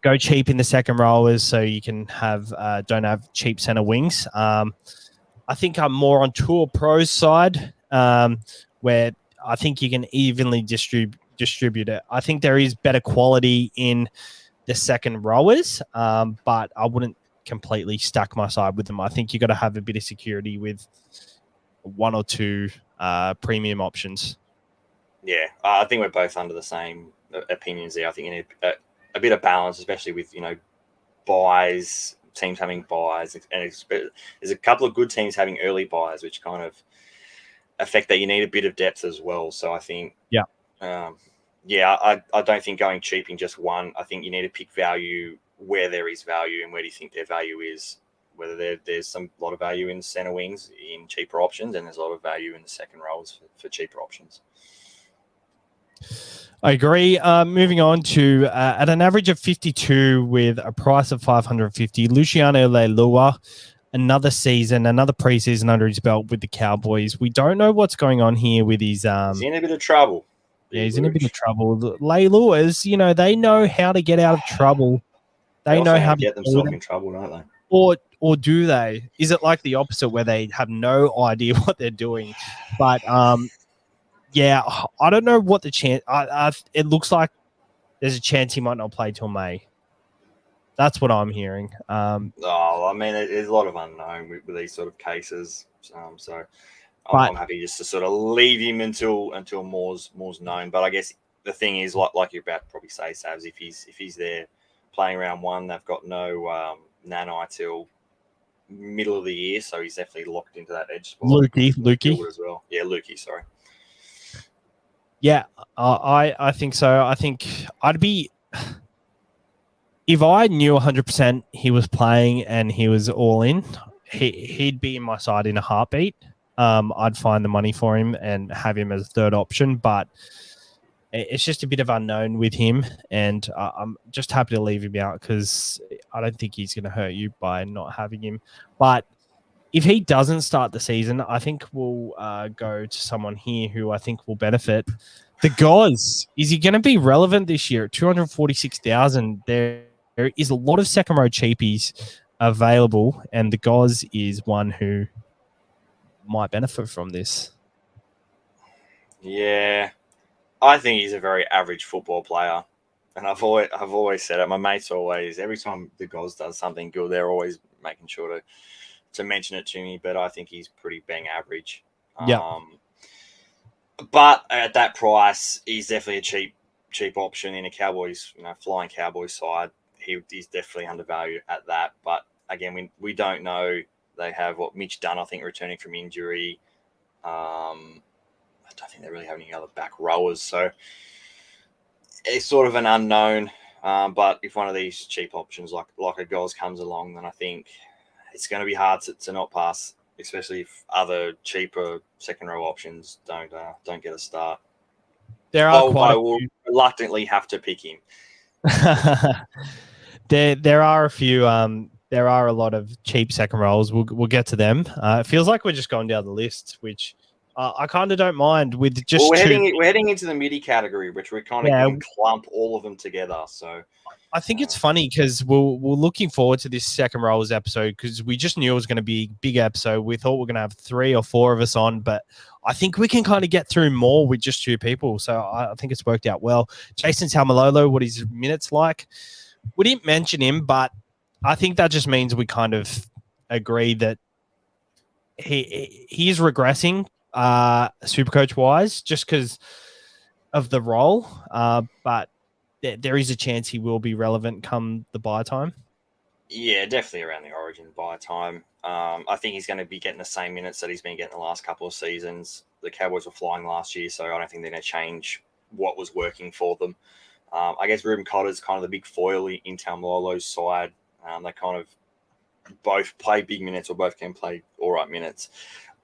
go cheap in the second rowers so you can don't have cheap center wings. I think I'm more on Tour Pro's side, where I think you can evenly distribute it. I think there is better quality in the second rowers, but I wouldn't completely stack my side with them. I think you got to have a bit of security with one or two premium options. Yeah, I think we're both under the same opinions there. I think you need a bit of balance, especially with buys, teams having buys, and there's a couple of good teams having early buys, which kind of affect that. You need a bit of depth as well. So I think, I don't think going cheap in just one. I think you need to pick value where there is value, and where do you think their value is. Whether there's a lot of value in center wings in cheaper options, and there's a lot of value in the second rows for cheaper options. I agree. Moving on to at an average of 52 with a price of 550, Luciano Leilua, another preseason under his belt with the Cowboys. We don't know what's going on here with his. He's in a bit of trouble. Yeah, he's in a bit of trouble. Leiluas, they know how to get out of trouble. They know how to get themselves in trouble, don't they? Or do they? Is it like the opposite where they have no idea what they're doing? But yeah, I don't know what the chance. It looks like there's a chance he might not play till May. That's what I'm hearing. There's a lot of unknown with these sort of cases. So I'm happy just to sort of leave him until more's known. But I guess the thing is, like you're about to probably say, Savs, if he's there playing round one, they've got no Nanai till middle of the year, so he's definitely locked into that edge spot. Lukey as well. Yeah, Lukey. Sorry. Yeah, I think so. I think I'd be, if I knew 100% he was playing and he was all in, he'd be in my side in a heartbeat. I'd find the money for him and have him as a third option, but it's just a bit of unknown with him, and I'm just happy to leave him out because I don't think he's going to hurt you by not having him. But if he doesn't start the season, I think we'll go to someone here who I think will benefit. The Goz. Is he going to be relevant this year at 246,000? There is a lot of second row cheapies available, and the Goz is one who might benefit from this. Yeah, I think he's a very average football player, and I've always said it. My mates always, every time the Goz does something good, they're always making sure to mention it to me, but I think he's pretty bang average. Yeah. But at that price, he's definitely a cheap option in a Cowboys, flying Cowboys side. He's definitely undervalued at that. But again, we don't know. They have Mitch Dunn, I think, returning from injury. I don't think they really have any other back rowers, so it's sort of an unknown. But if one of these cheap options like a Goz comes along, then I think it's going to be hard to not pass, especially if other cheaper second row options don't get a start. There are I will reluctantly have to pick him. There are a few. There are a lot of cheap second rows. We'll get to them. It feels like we're just going down the list, which I kind of don't mind. With just we're heading into the midi category, which we're kind of going to clump all of them together. So I think it's funny because we're looking forward to this second rows episode because we just knew it was going to be a big episode. We thought we are going to have 3 or 4 of us on, but I think we can kind of get through more with just 2 people. So I think it's worked out well. Jason Taumalolo, what his minutes like? We didn't mention him, but I think that just means we kind of agree that he is regressing SuperCoach wise just because of the role. But there is a chance he will be relevant come the buy time. Yeah, definitely around the Origin buy time. I think he's going to be getting the same minutes that he's been getting the last couple of seasons. The Cowboys were flying last year, so I don't think they're going to change what was working for them. I guess Ruben Cotter's kind of the big foil in Taumalolo's side. They kind of both play big minutes or both can play all right minutes.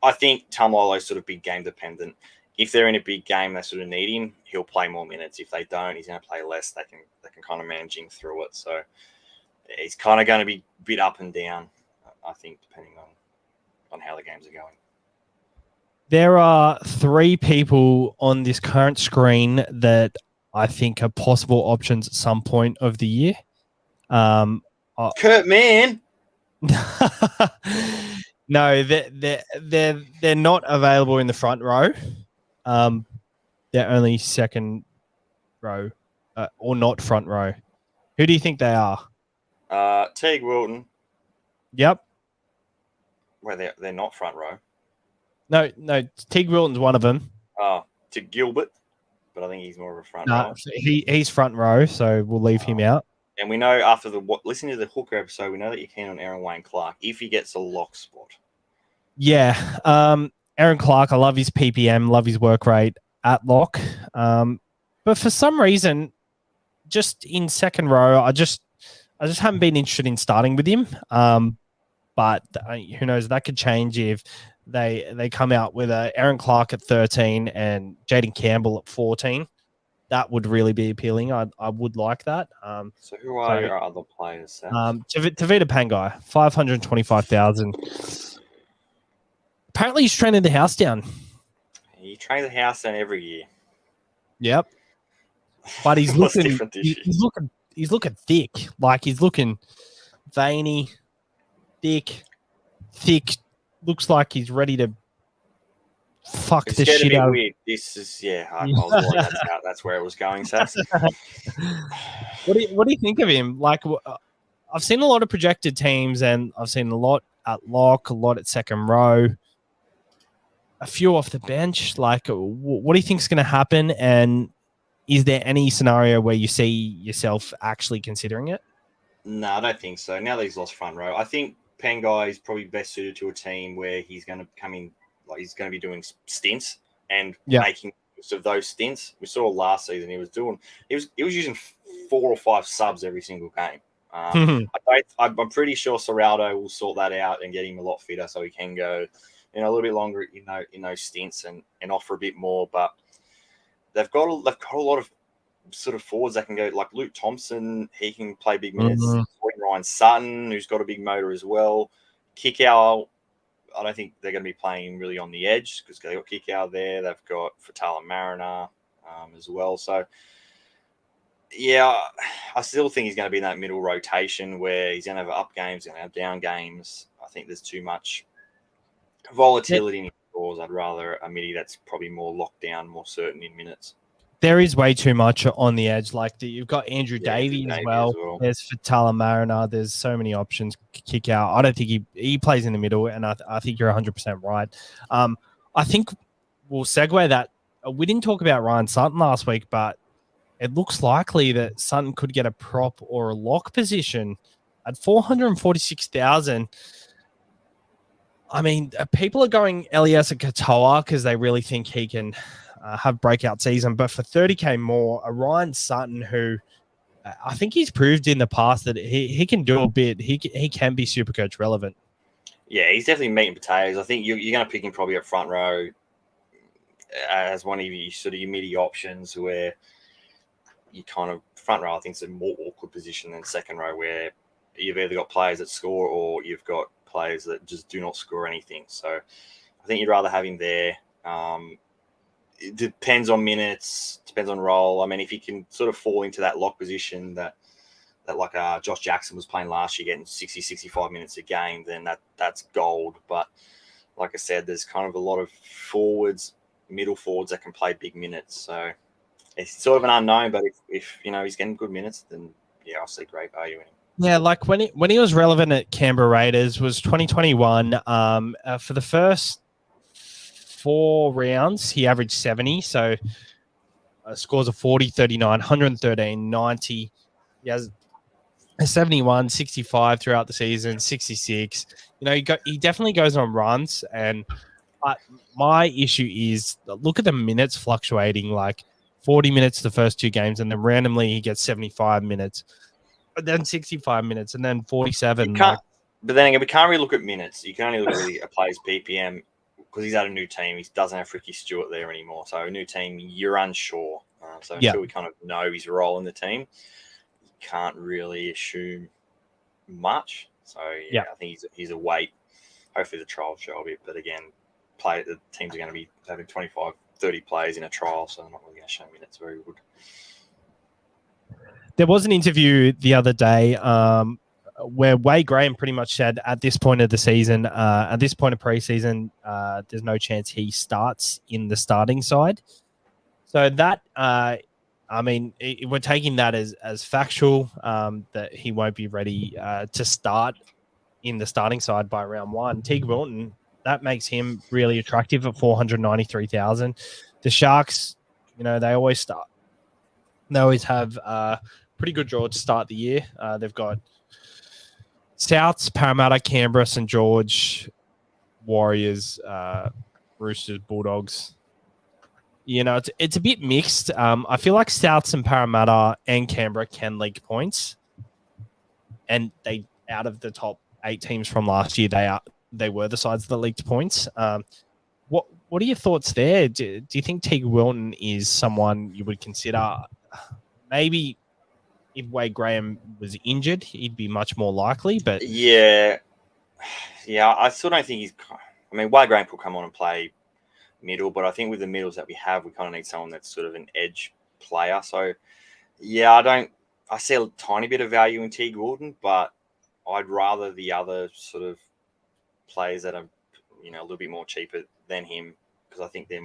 I think Taumalolo's sort of big game dependent. If they're in a big game, they sort of need him, he'll play more minutes. If they don't, he's going to play less. They can kind of manage him through it. So he's kind of going to be a bit up and down, I think, depending on how the games are going. There are 3 people on this current screen that I think are possible options at some point of the year. Kurt Mann. No, they're not available in the front row. They're only second row or not front row. Who do you think they are? Teague Wilton. Yep. Where they're not front row. No, Teague Wilton's one of them. To Gilbert, but I think he's more of a front row. He's front row, so we'll leave him out. And we know after listening to the Hooker episode, we know that you're keen on Aaron Wayne Clark if he gets a lock spot. Yeah. Aaron Clark, I love his PPM, love his work rate at lock. But for some reason, just in second row, I just haven't been interested in starting with him. But who knows? That could change if they come out with Aaron Clark at 13 and Jaden Campbell at 14. That would really be appealing. I would like that. So who are your other players? Tavita Pangai, 525,000. Apparently, he's training the house down. He trains the house down every year. Yep. But he's looking thick. Like he's looking veiny, thick. Looks like he's ready to fuck the shit out. Weird. This is that's where it was going. Sass. What do you think of him? Like, I've seen a lot of projected teams, and I've seen a lot at lock, a lot at second row, a few off the bench. Like, what do you think is going to happen? And is there any scenario where you see yourself actually considering it? No, I don't think so. Now that he's lost front row, I think Pangai is probably best suited to a team where he's going to come in. Like he's going to be doing stints and making use of those stints. We saw last season he was using 4 or 5 subs every single game. I'm pretty sure Serraldo will sort that out and get him a lot fitter so he can go a little bit longer in those stints and offer a bit more. But they've got a lot of sort of forwards that can go, like Luke Thompson. He can play big minutes. Ryan Sutton, who's got a big motor as well. Kickout. I don't think they're going to be playing really on the edge because they've got Kickout there. They've got Fatala Mariner as well. So, yeah, I still think he's going to be in that middle rotation where he's going to have up games, going to have down games. I think there's too much volatility in his scores. I'd rather a midi that's probably more locked down, more certain in minutes. There is way too much on the edge. Like you've got Andrew Davey as well. There's Fatala Mariner. There's so many options. Kick out. I don't think he plays in the middle, and I think you're 100% right. I think we'll segue that we didn't talk about Ryan Sutton last week, but it looks likely that Sutton could get a prop or a lock position at 446,000. I mean, people are going Elias Katoa because they really think he can have breakout season. But for 30K more, a Ryan Sutton who I think he's proved in the past that he can do a bit. He can be Supercoach relevant. Yeah, he's definitely meat and potatoes. I think you're going to pick him probably at front row as one of your sort of your midi options where you kind of front row, I think, is a more awkward position than second row where you've either got players that score or you've got players that just do not score anything. So I think you'd rather have him there. It depends on minutes, depends on role. I mean, if he can sort of fall into that lock position that like Josh Jackson was playing last year, getting 60, 65 minutes a game, then that's gold. But like I said, there's kind of a lot of middle forwards that can play big minutes. So it's sort of an unknown, but if he's getting good minutes, then yeah, I'll see great value in him. Yeah, like when he was relevant at Canberra Raiders was 2021. For the first 4 rounds, he averaged 70. So scores of 40, 39, 113, 90. He has a 71, 65 throughout the season, 66. He definitely goes on runs. And my issue is look at the minutes fluctuating, like 40 minutes the first 2 games, and then randomly he gets 75 minutes, but then 65 minutes, and then 47. But then again, we can't really look at minutes. You can only look at a player's PPM because he's at a new team. He doesn't have Ricky Stewart there anymore. So a new team, you're unsure. So until we kind of know his role in the team, you can't really assume much. So yeah. I think he's a wait. Hopefully the trial will show a bit. But again, the teams are going to be having 25, 30 players in a trial, so they're not really going to show minutes very good. There was an interview the other day where Wade Graham pretty much said at this point of the season, at this point of preseason, there's no chance he starts in the starting side. So that, we're taking that as factual, that he won't be ready to start in the starting side by round 1. Teague Wilton, that makes him really attractive at 493,000. The Sharks, they always start. They always have pretty good draw to start the year. They've got Souths, Parramatta, Canberra, St. George, Warriors, Roosters, Bulldogs. It's a bit mixed. I feel like Souths and Parramatta and Canberra can leak points, and they out of the top 8 teams from last year, they were the sides that leaked points. What are your thoughts there? Do you think Teague Wilton is someone you would consider? Maybe if Wade Graham was injured, he'd be much more likely. But yeah, I still don't think he's. I mean, Wade Graham could come on and play middle, but I think with the middles that we have, we kind of need someone that's sort of an edge player. So yeah, I see a tiny bit of value in Teague Wilton, but I'd rather the other sort of players that are a little bit more cheaper than him, because I think they're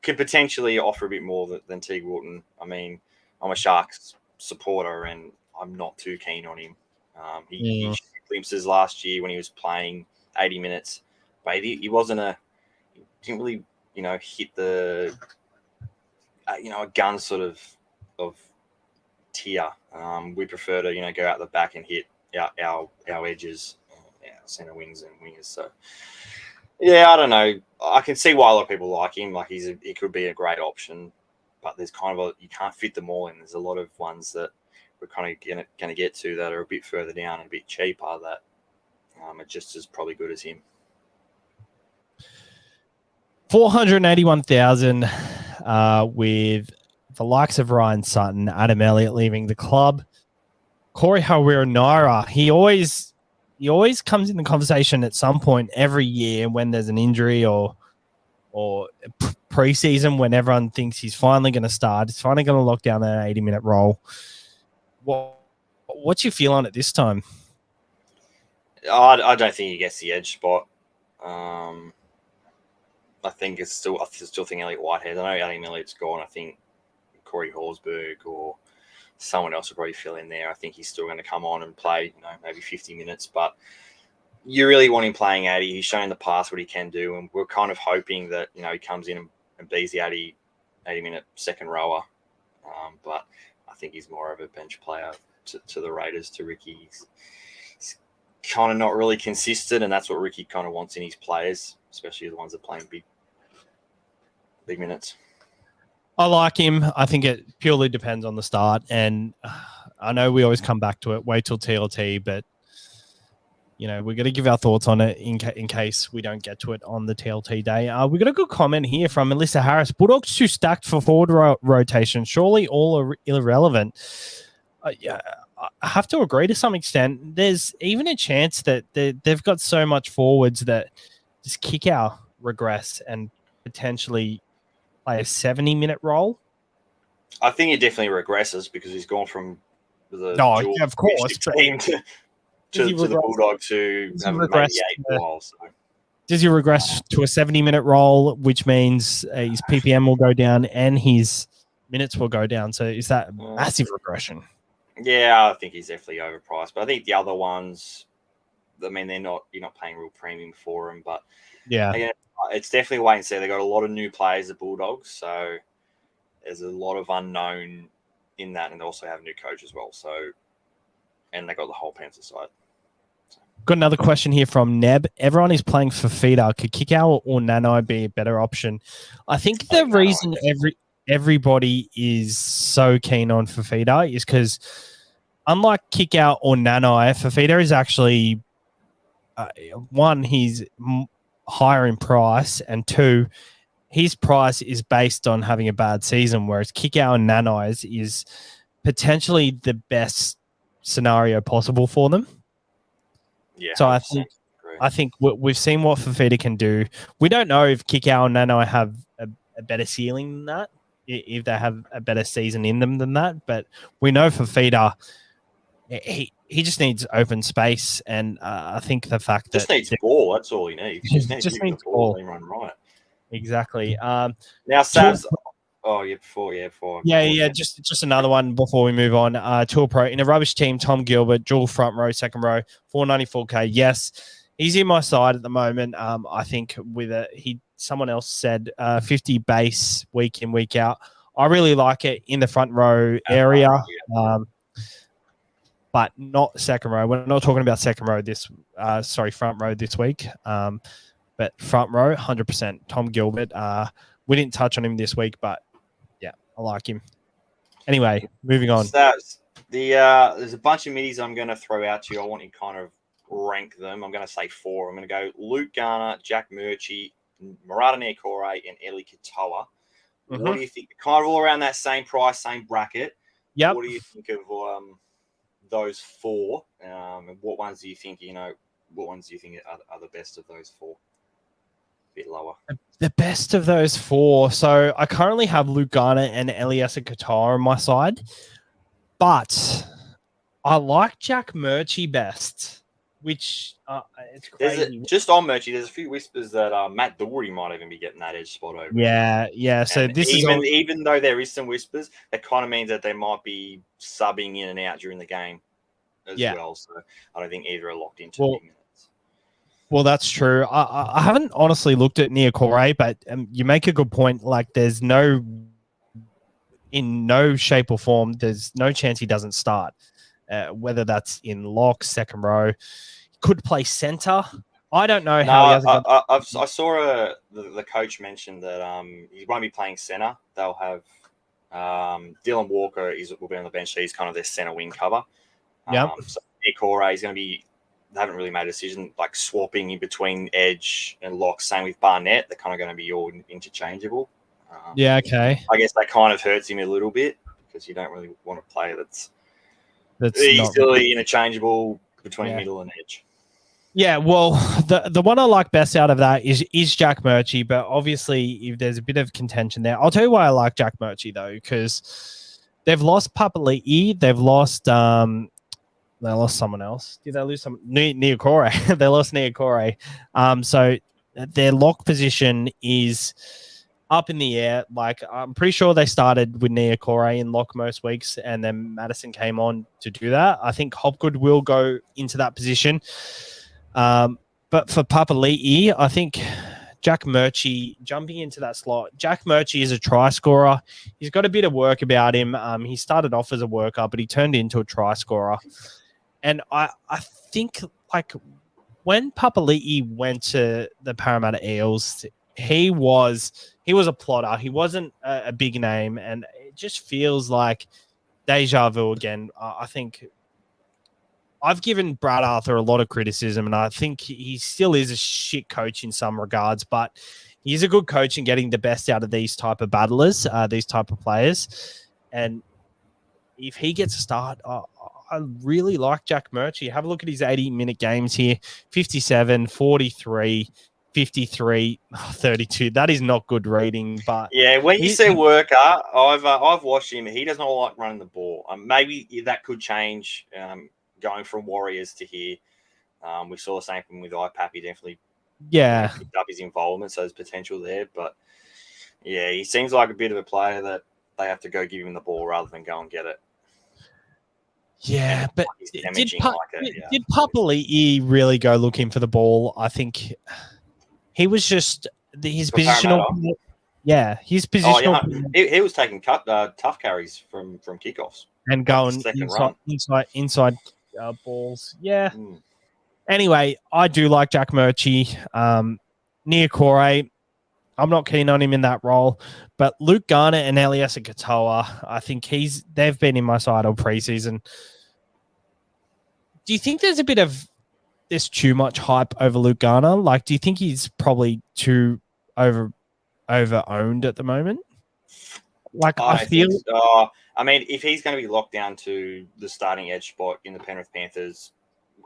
can potentially offer a bit more than Teague Wilton. I mean, I'm a Sharks supporter and I'm not too keen on him. He showed glimpses last year when he was playing 80 minutes, but he didn't really hit the a gun sort of tier. We prefer to go out the back and hit our edges, center wings and wingers. So yeah, I don't know. I can see why a lot of people like him. Like he could be a great option, but there's kind of you can't fit them all in. There's a lot of ones that we're kind of going to get to that are a bit further down and a bit cheaper that are just as probably good as him. 481,000 with the likes of Ryan Sutton, Adam Elliott leaving the club. Corey Harawira, he always comes in the conversation at some point every year when there's an injury or preseason when everyone thinks he's finally going to start. He's finally going to lock down that 80-minute role. What's your feel on it this time? I don't think he gets the edge spot. I still think Elliot Whitehead. I know Adam Elliott's gone. I think Corey Horsburgh or someone else will probably fill in there. I think he's still going to come on and play, maybe 50 minutes. But you really want him playing 80. He's shown in the past what he can do, and we're kind of hoping that he comes in and and B's the 80-minute second rower. But I think he's more of a bench player to the Raiders, to Ricky. He's kind of not really consistent, and that's what Ricky kind of wants in his players, especially the ones that are playing big minutes. I like him. I think it purely depends on the start, and I know we always come back to it. Wait till TLT, but we're going to give our thoughts on it in case we don't get to it on the TLT day. We got a good comment here from Melissa Harris. Bulldogs too stacked for forward rotation. Surely all are irrelevant. Yeah, I have to agree to some extent. There's even a chance that they've got so much forwards that just kick our regress and potentially play a 70-minute role. I think he definitely regresses because he's gone from the of course team to the Bulldogs who haven't made the 8 for a while. So. Does he regress to a 70-minute role, which means his PPM will go down and his minutes will go down? So is that massive regression? Yeah, I think he's definitely overpriced. But I think the other ones, I mean, you're not paying real premium for them. But yeah, again, it's definitely wait and see. They got a lot of new players, the Bulldogs, so there's a lot of unknown in that, and they also have a new coach as well. So, and they got the whole Panther side. Got another question here from Neb. Everyone is playing Fafita. Could Kikau or Nanai be a better option? I think the reason everybody is so keen on Fafita is because unlike Kikau or Nanai, Fafita is actually one, he's higher in price, and two, his price is based on having a bad season, whereas Kikau and Nanai's is potentially the best scenario possible for them. Yeah, so I think we've seen what Fafita can do. We don't know if Kikau and Nanai have a better ceiling than that, if they have a better season in them than that. But we know Fafita, he just needs open space, and I think the fact that just needs ball. That's all he needs. He just needs ball and run right. Exactly. Now, Savs. Before. Just another one before we move on. Tour Pro in a rubbish team. Tom Gilbert, dual front row, second row, 494k. Yes, he's in my side at the moment. I think someone else said 50 base week in, week out. I really like it in the front row area, but not second row. We're not talking about second row front row this week. But front row, 100%. Tom Gilbert. We didn't touch on him this week, but yeah, I like him. Anyway, moving on. There's a bunch of middies I'm going to throw out to you. I want you to kind of rank them. I'm going to say 4. I'm going to go Luke Garner, Jack Murchie, Murata Niokore, and Eli Katoa. Mm-hmm. What do you think? Kind of all around that same price, same bracket. Yep. What do you think of those 4? And what ones do you think? What ones do you think are the best of those 4? Bit lower. The best of those 4. So I currently have Luke Garner and Elias Qatar on my side, but I like Jack Murchie best, which it's crazy. Just on Murchie, there's a few whispers that Matt Doherty might even be getting that edge spot over. Yeah. So and even though there is some whispers, that kind of means that they might be subbing in and out during the game as well. So I don't think either are locked into big minutes. Well, that's true. I haven't honestly looked at Niokore, but you make a good point. Like, there's in no shape or form, there's no chance he doesn't start. Whether that's in lock, second row, could play center. I don't know how he hasn't. I saw the coach mentioned that he won't be playing center. They'll have Dylan Walker will be on the bench. So he's kind of their center wing cover. Yeah. So Niokore is going to be. They haven't really made a decision, like swapping in between edge and lock. Same with Barnett. They're kind of going to be all interchangeable. Okay. I guess that kind of hurts him a little bit because you don't really want a player that's easily interchangeable between middle and edge. Yeah, well, the one I like best out of that is Jack Murchie, but obviously if there's a bit of contention there. I'll tell you why I like Jack Murchie, though, because they've lost Papali'i, they've lost they lost someone else. Did they lose some? Niokore. They lost Niokore. So their lock position is up in the air. Like, I'm pretty sure they started with Niokore in lock most weeks, and then Madison came on to do that. I think Hopgood will go into that position. But for Papali'i, I think Jack Murchie jumping into that slot. Jack Murchie is a try scorer. He's got a bit of work about him. He started off as a worker, but he turned into a try scorer. And I think like when Papali'i went to the Parramatta Eels, he was a plotter. He wasn't a big name, and it just feels like deja vu again. I think I've given Brad Arthur a lot of criticism, and I think he still is a shit coach in some regards, but he's a good coach in getting the best out of these type of battlers, these type of players. And if he gets a start, I really like Jack Murchie. Have a look at his 80-minute games here. 57, 43, 53, 32. That is not good reading, but yeah, when you say worker, I've watched him. He does not like running the ball. Maybe that could change going from Warriors to here. We saw the same thing with IPAP. He definitely picked up his involvement, so there's potential there. But yeah, he seems like a bit of a player that they have to go give him the ball rather than go and get it. Yeah, but did Papali'i really go looking for the ball? I think he was just his positional. Yeah, his positional. Oh, yeah. He was taking tough carries from kickoffs and going inside balls. Yeah. Anyway, I do like Jack Murchie. Nia Corey, I'm not keen on him in that role, but Luke Garner and Eliesa Katoa, I think they've been in my side all preseason. Do you think there's too much hype over Luke Garner? Like, do you think he's probably too over owned at the moment? Like, I feel. I mean, if he's going to be locked down to the starting edge spot in the Penrith Panthers,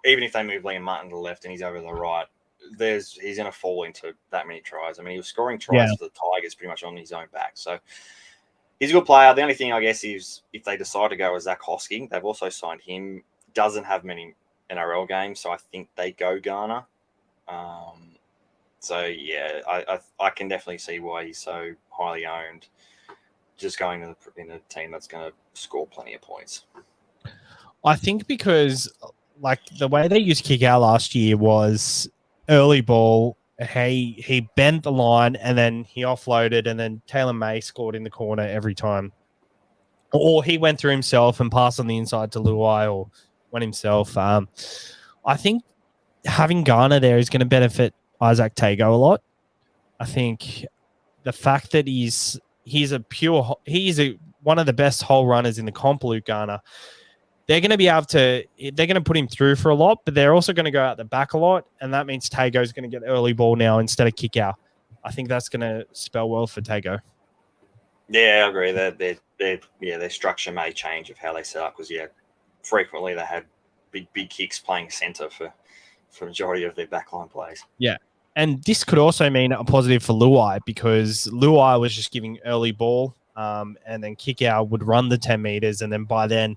even if they move Liam Martin to the left and he's over to the right, he's going to fall into that many tries. I mean, he was scoring tries for the Tigers pretty much on his own back. So he's a good player. The only thing, I guess, is if they decide to go with Zach Hosking, they've also signed him. Doesn't have many NRL games, so I think they go Garner. So, yeah, I can definitely see why he's so highly owned. Just going in a team that's going to score plenty of points. I think because, like, the way they used kick out last year was early ball. He bent the line and then he offloaded, and then Taylor May scored in the corner every time. Or he went through himself and passed on the inside to Luai or went himself. I think having Garner there is going to benefit Isaac Tago a lot. I think the fact that he's one of the best hole runners in the comp, Luke Garner. They're going to put him through for a lot, but they're also going to go out the back a lot, and that means Tago's going to get early ball now instead of kick out. I think that's going to spell well for Tago. Yeah, I agree. Their structure may change of how they set up because frequently they had big kicks playing centre for the majority of their backline plays. Yeah. And this could also mean a positive for Luai because Luai was just giving early ball and then kick out would run the 10 meters. And then by then,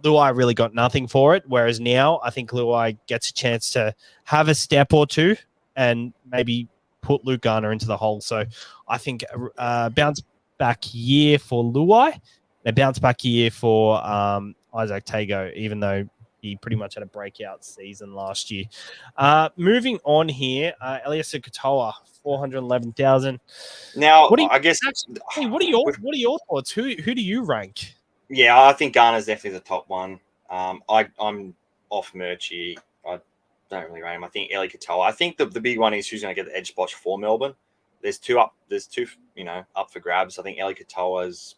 Luai really got nothing for it. Whereas now I think Luai gets a chance to have a step or two and maybe put Luke Garner into the hole. So I think bounce back year for Luai, a bounce back year for Isaac Tago, even though he pretty much had a breakout season last year. Moving on here, Eliesa Katoa, 411,000. Now, what are your thoughts? Who do you rank? Yeah, I think Garner's definitely the top one. I'm off Murchie. I don't really rate him. I think Eli Katoa. I think the big one is who's going to get the edge spot for Melbourne. There's two up for grabs. I think Eli Katoa's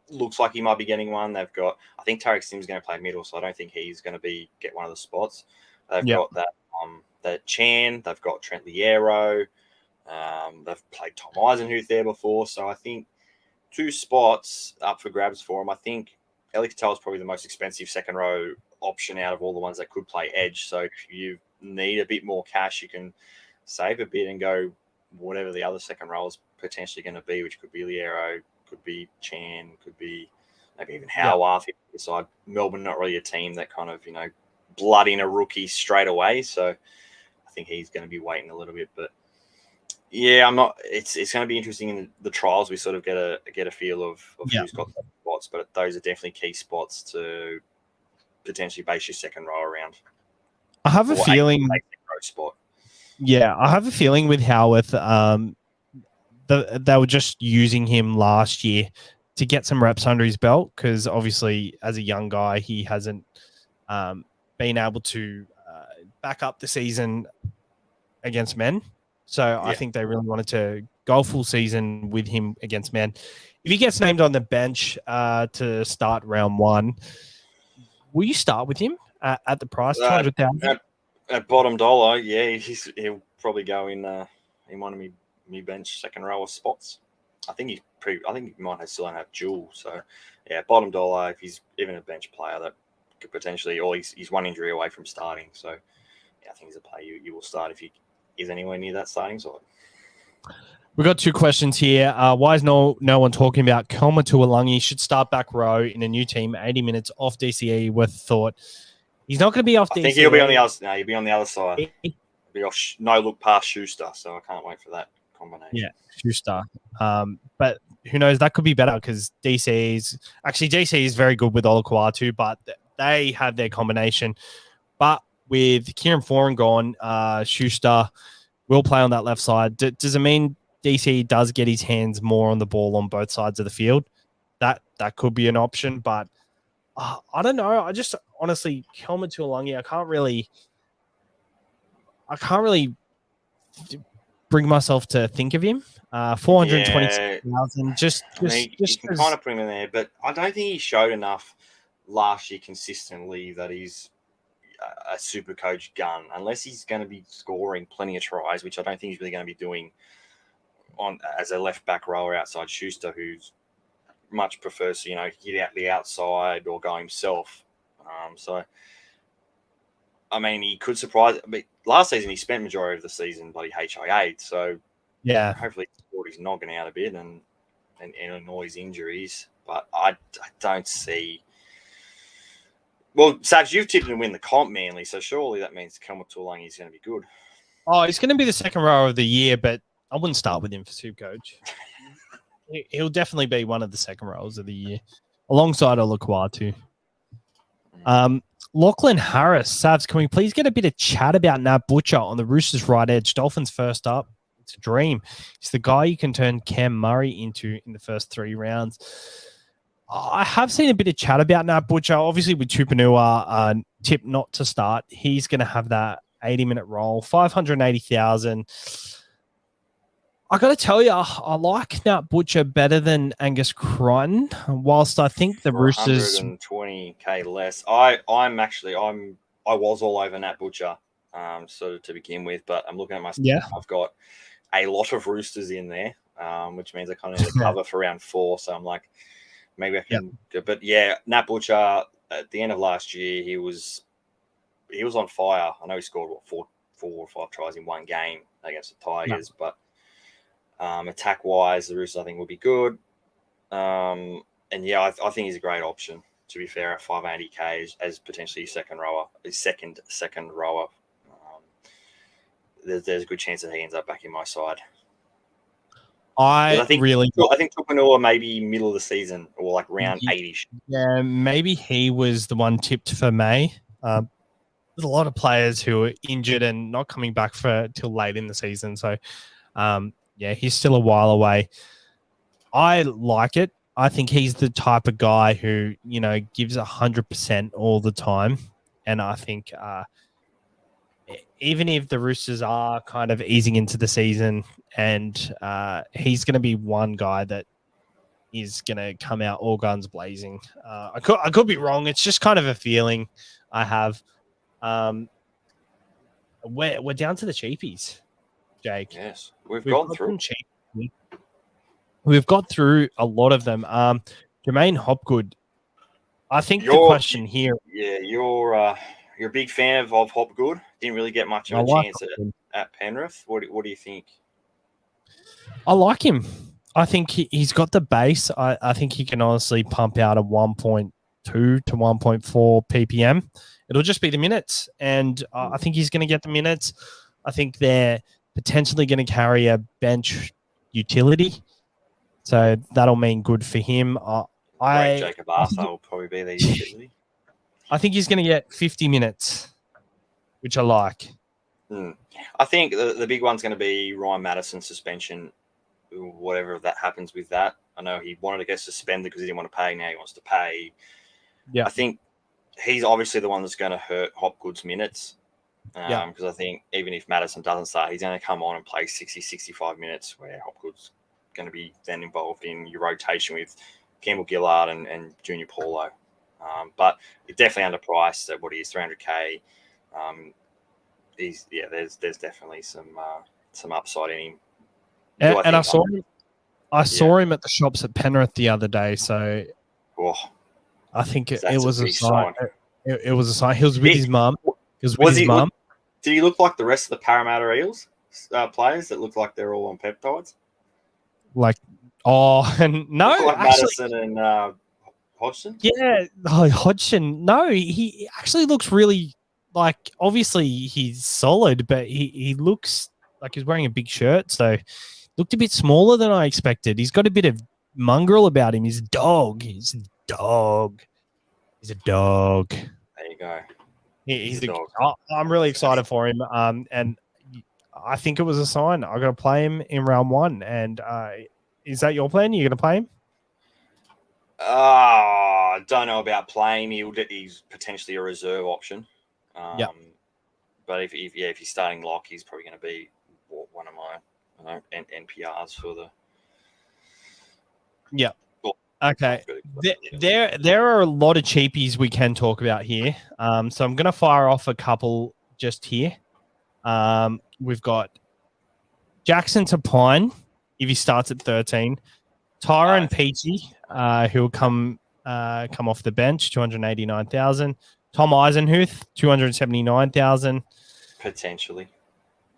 looks like he might be getting one. They've got, I think Tarek Sim's going to play middle, so I don't think he's going to get one of the spots. They've got that Chan. They've got Trent Liero. They've played Tom Eisenhuth there before, so I think two spots up for grabs for him. I think Eli Katoa is probably the most expensive second row option out of all the ones that could play edge. So if you need a bit more cash, you can save a bit and go whatever the other second row is potentially going to be, which could be Liero, could be Chan, could be maybe even Howarth. Beside Melbourne, not really a team that kind of, blood in a rookie straight away. So I think he's going to be waiting a little bit. But yeah, I'm not. It's going to be interesting in the trials. We sort of get a feel of who's got those spots, but those are definitely key spots to potentially base your second row around. I have a feeling. Row spot. Yeah, I have a feeling with Howarth, they were just using him last year to get some reps under his belt because obviously as a young guy, he hasn't been able to back up the season against men. So I think they really wanted to go full season with him against men. If he gets named on the bench to start round 1, will you start with him at the price, 200,000? At bottom dollar, yeah, he'll probably go in one of me bench second row spots. I think he might still have dual. So yeah, bottom dollar. If he's even a bench player, that could potentially, or he's one injury away from starting. So yeah, I think he's a player you will start if he is anywhere near that starting side. We've got 2 questions here. Why is no one talking about Kelma Tuolangi should start back row in a new team, 80 minutes off DCE worth thought. He's not going to be off DCE. I think he'll be on the other. No, he'll be on the other side. He'll be off no look past Schuster, so I can't wait for that combination. Yeah, Schuster. But who knows? That could be better because DC is very good with Olakuatu, but they have their combination. But with Kieran Foran gone, Schuster will play on that left side. Does it mean DC does get his hands more on the ball on both sides of the field? That could be an option, but I don't know. I just honestly, Kelma Tuolangi, I can't really bring myself to think of him. 426,000. You can kind of put him in there, but I don't think he showed enough last year consistently that he's a super coach gun, unless he's going to be scoring plenty of tries, which I don't think he's really going to be doing on as a left back rower outside Schuster, who's much prefers to, hit out the outside or go himself. So, I mean, he could surprise. But last season, he spent majority of the season bloody HIA. So, yeah, hopefully he's knocking out a bit and all his injuries. But I don't see. Well, Savs, you've tipped him to win the comp, Manly, so surely that means Kelma Tuolangi is going to be good. Oh, he's going to be the second rower of the year, but I wouldn't start with him for Supercoach. He'll definitely be one of the second rowers of the year, alongside Olakuatu. Lachlan Harris, Savs, can we please get a bit of chat about Nat Butcher on the Roosters' right edge? Dolphins first up. It's a dream. He's the guy you can turn Cam Murray into in the first 3 rounds. I have seen a bit of chat about Nat Butcher. Obviously, with Tupanua tip not to start, he's going to have that 80-minute role, 580,000. I got to tell you, I like Nat Butcher better than Angus Crichton, whilst I think the Roosters 120K less. I was all over Nat Butcher, sort of to begin with, but I'm looking at my stuff. Yeah. I've got a lot of Roosters in there, which means I kind of need to cover for round 4. So I'm like, maybe I can. Yep. But yeah, Nat Butcher at the end of last year, he was on fire. I know he scored 4 or 5 tries in one game against the Tigers, but attack wise, the Roosters I think will be good. And yeah, I think he's a great option. To be fair, at 580K as potentially second rower. There's a good chance that he ends up back in my side. I think Tupanua maybe middle of the season or like round 8-ish. Yeah, maybe he was the one tipped for May. There's a lot of players who are injured and not coming back till late in the season. So, yeah, he's still a while away. I like it. I think he's the type of guy who, gives 100% all the time. And I think even if the Roosters are kind of easing into the season and he's going to be one guy that is going to come out all guns blazing. I could be wrong. It's just kind of a feeling I have. We're down to the cheapies, Jake. Yes, we've gone through. We've got through a lot of them. Jermaine Hopgood. I think the question here. Yeah, you're a big fan of Hopgood. Didn't really get much of a chance at Penrith. What do you think? I like him. I think he's got the base. I think he can honestly pump out a 1.2 to 1.4 ppm. It'll just be the minutes, and I think he's going to get the minutes. I think they're potentially going to carry a bench utility, so that'll mean good for him. Jacob Arthur will probably be the utility. I think he's going to get 50 minutes, which I like. I think the big one's going to be Ryan Madison's suspension, whatever that happens with that. I know he wanted to get suspended because he didn't want to pay. Now he wants to pay. Yeah. I think he's obviously the one that's going to hurt Hopgood's minutes. Because I think even if Madison doesn't start, he's going to come on and play 60, 65 minutes where Hopgood's going to be then involved in your rotation with Campbell Gillard and Junior Paulo. But it's definitely underpriced at what he is, 300K. There's definitely some upside in him. And I saw him at the shops at Penrith the other day, so I think it was a sign. It was a sign. He was with his mum. He was with his mum. Did he look like the rest of the Parramatta Eels players that look like they're all on peptides? No, like actually, Madison and Hodgson? Yeah, Hodgson. No, he actually looks really obviously he's solid, but he looks like he's wearing a big shirt, so looked a bit smaller than I expected. He's got a bit of mongrel about him. He's a dog. He's a dog. There you go. He's a dog. I'm really excited for him. And I think it was a sign. I'm going to play him in round 1. And is that your plan? You're going to play him? I don't know about playing. He's potentially a reserve option. But if he's starting lock, he's probably going to be one of my NPRs for the. Yeah. Okay. There are a lot of cheapies we can talk about here. So I'm going to fire off a couple just here. We've got Jackson to Pine if he starts at 13. Tyron Peachy, who will come off the bench, 289,000. Tom Eisenhuth, 279,000. Potentially.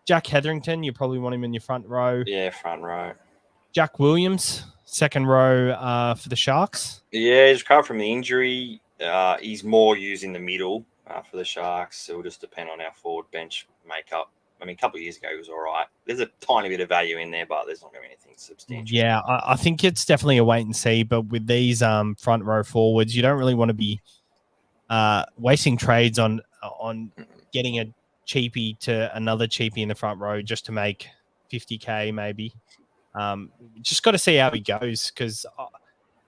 Jack Hetherington, you probably want him in your front row. Yeah, front row. Jack Williams, second row for the Sharks. Yeah, he's recovered from the injury. He's more used in the middle for the Sharks. It will just depend on our forward bench makeup. I mean, a couple of years ago, he was all right. There's a tiny bit of value in there, but there's not going to be anything substantial. Yeah, I think it's definitely a wait and see. But with these front row forwards, you don't really want to be wasting trades on getting a cheapie to another cheapie in the front row just to make 50K maybe. Just got to see how he goes because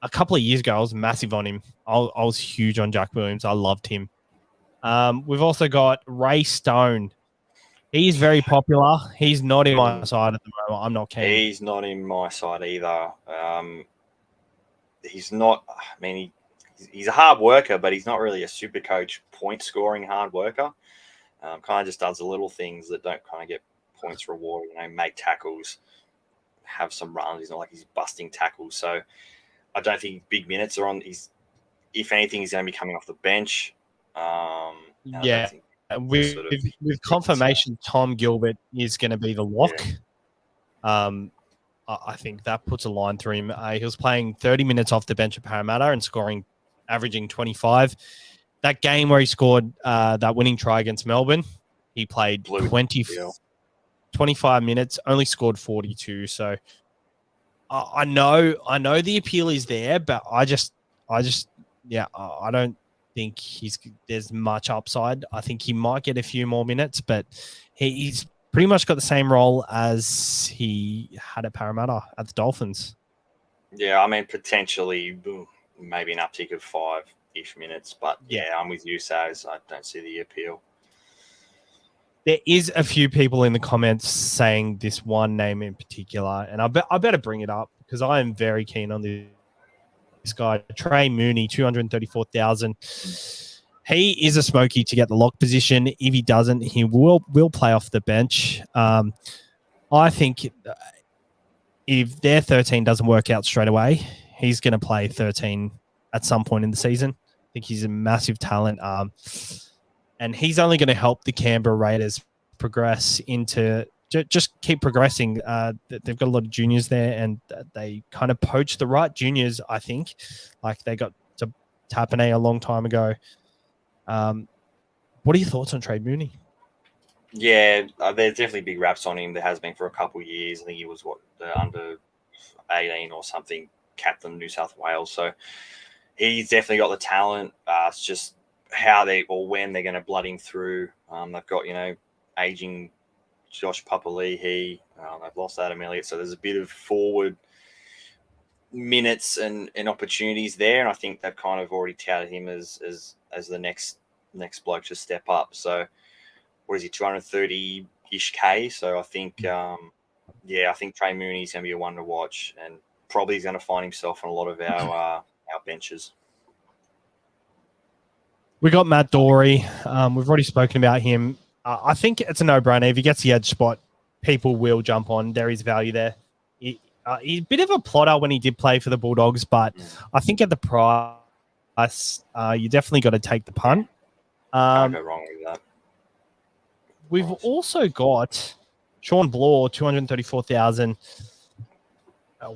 a couple of years ago, I was massive on him. I was huge on Jack Williams. I loved him. We've also got Ray Stone. He's very popular. He's not in my side at the moment. I'm not keen. He's not in my side either. He's not. I mean, he's a hard worker, but he's not really a super coach point scoring hard worker. Kind of just does the little things that don't kind of get points rewarded. Make tackles, have some runs. He's not like he's busting tackles. So I don't think big minutes are on. If anything, he's going to be coming off the bench. With confirmation, Tom Gilbert is going to be the lock. Yeah. I think that puts a line through him. He was playing 30 minutes off the bench at Parramatta and averaging 25. That game where he scored that winning try against Melbourne, he played 25 minutes, only scored 42. So I know the appeal is there, but I don't think there's much upside. I think he might get a few more minutes, but he's pretty much got the same role as he had at Parramatta at the Dolphins. Yeah, I mean, potentially maybe an uptick of 5-ish minutes, but yeah, I'm with you, Saz. I don't see the appeal. There is a few people in the comments saying this one name in particular, and I better bring it up because I am very keen on this guy, Trey Mooney, 234,000. He is a smoky to get the lock position. If he doesn't, he will play off the bench. I think if their 13 doesn't work out straight away, he's going to play 13 at some point in the season. I think he's a massive talent. And he's only going to help the Canberra Raiders progress into just keep progressing. They've got a lot of juniors there, and they kind of poach the right juniors, I think. Like they got to Tapane a long time ago. What are your thoughts on Trey Mooney? Yeah, there's definitely big raps on him. There has been for a couple of years. I think he was under 18 or something, captain of New South Wales. So he's definitely got the talent. It's just how when they're going to blood him through. They've got, aging Josh Papali'i. They've lost Adam Elliott, so there's a bit of forward minutes and opportunities there, and I think they've kind of already touted him as the next bloke to step up. So what is he, 230-ish K? So I think I think Trey Mooney's going to be a one to watch, and probably he's going to find himself on a lot of our benches. We got Matt Dory. We've already spoken about him. I think it's a no-brainer. If he gets the edge spot, people will jump on. There is value there. He's a bit of a plotter when he did play for the Bulldogs, but I think at the price, you definitely got to take the punt. Can't go wrong with that. We've also got Sean Bloor, 234,000.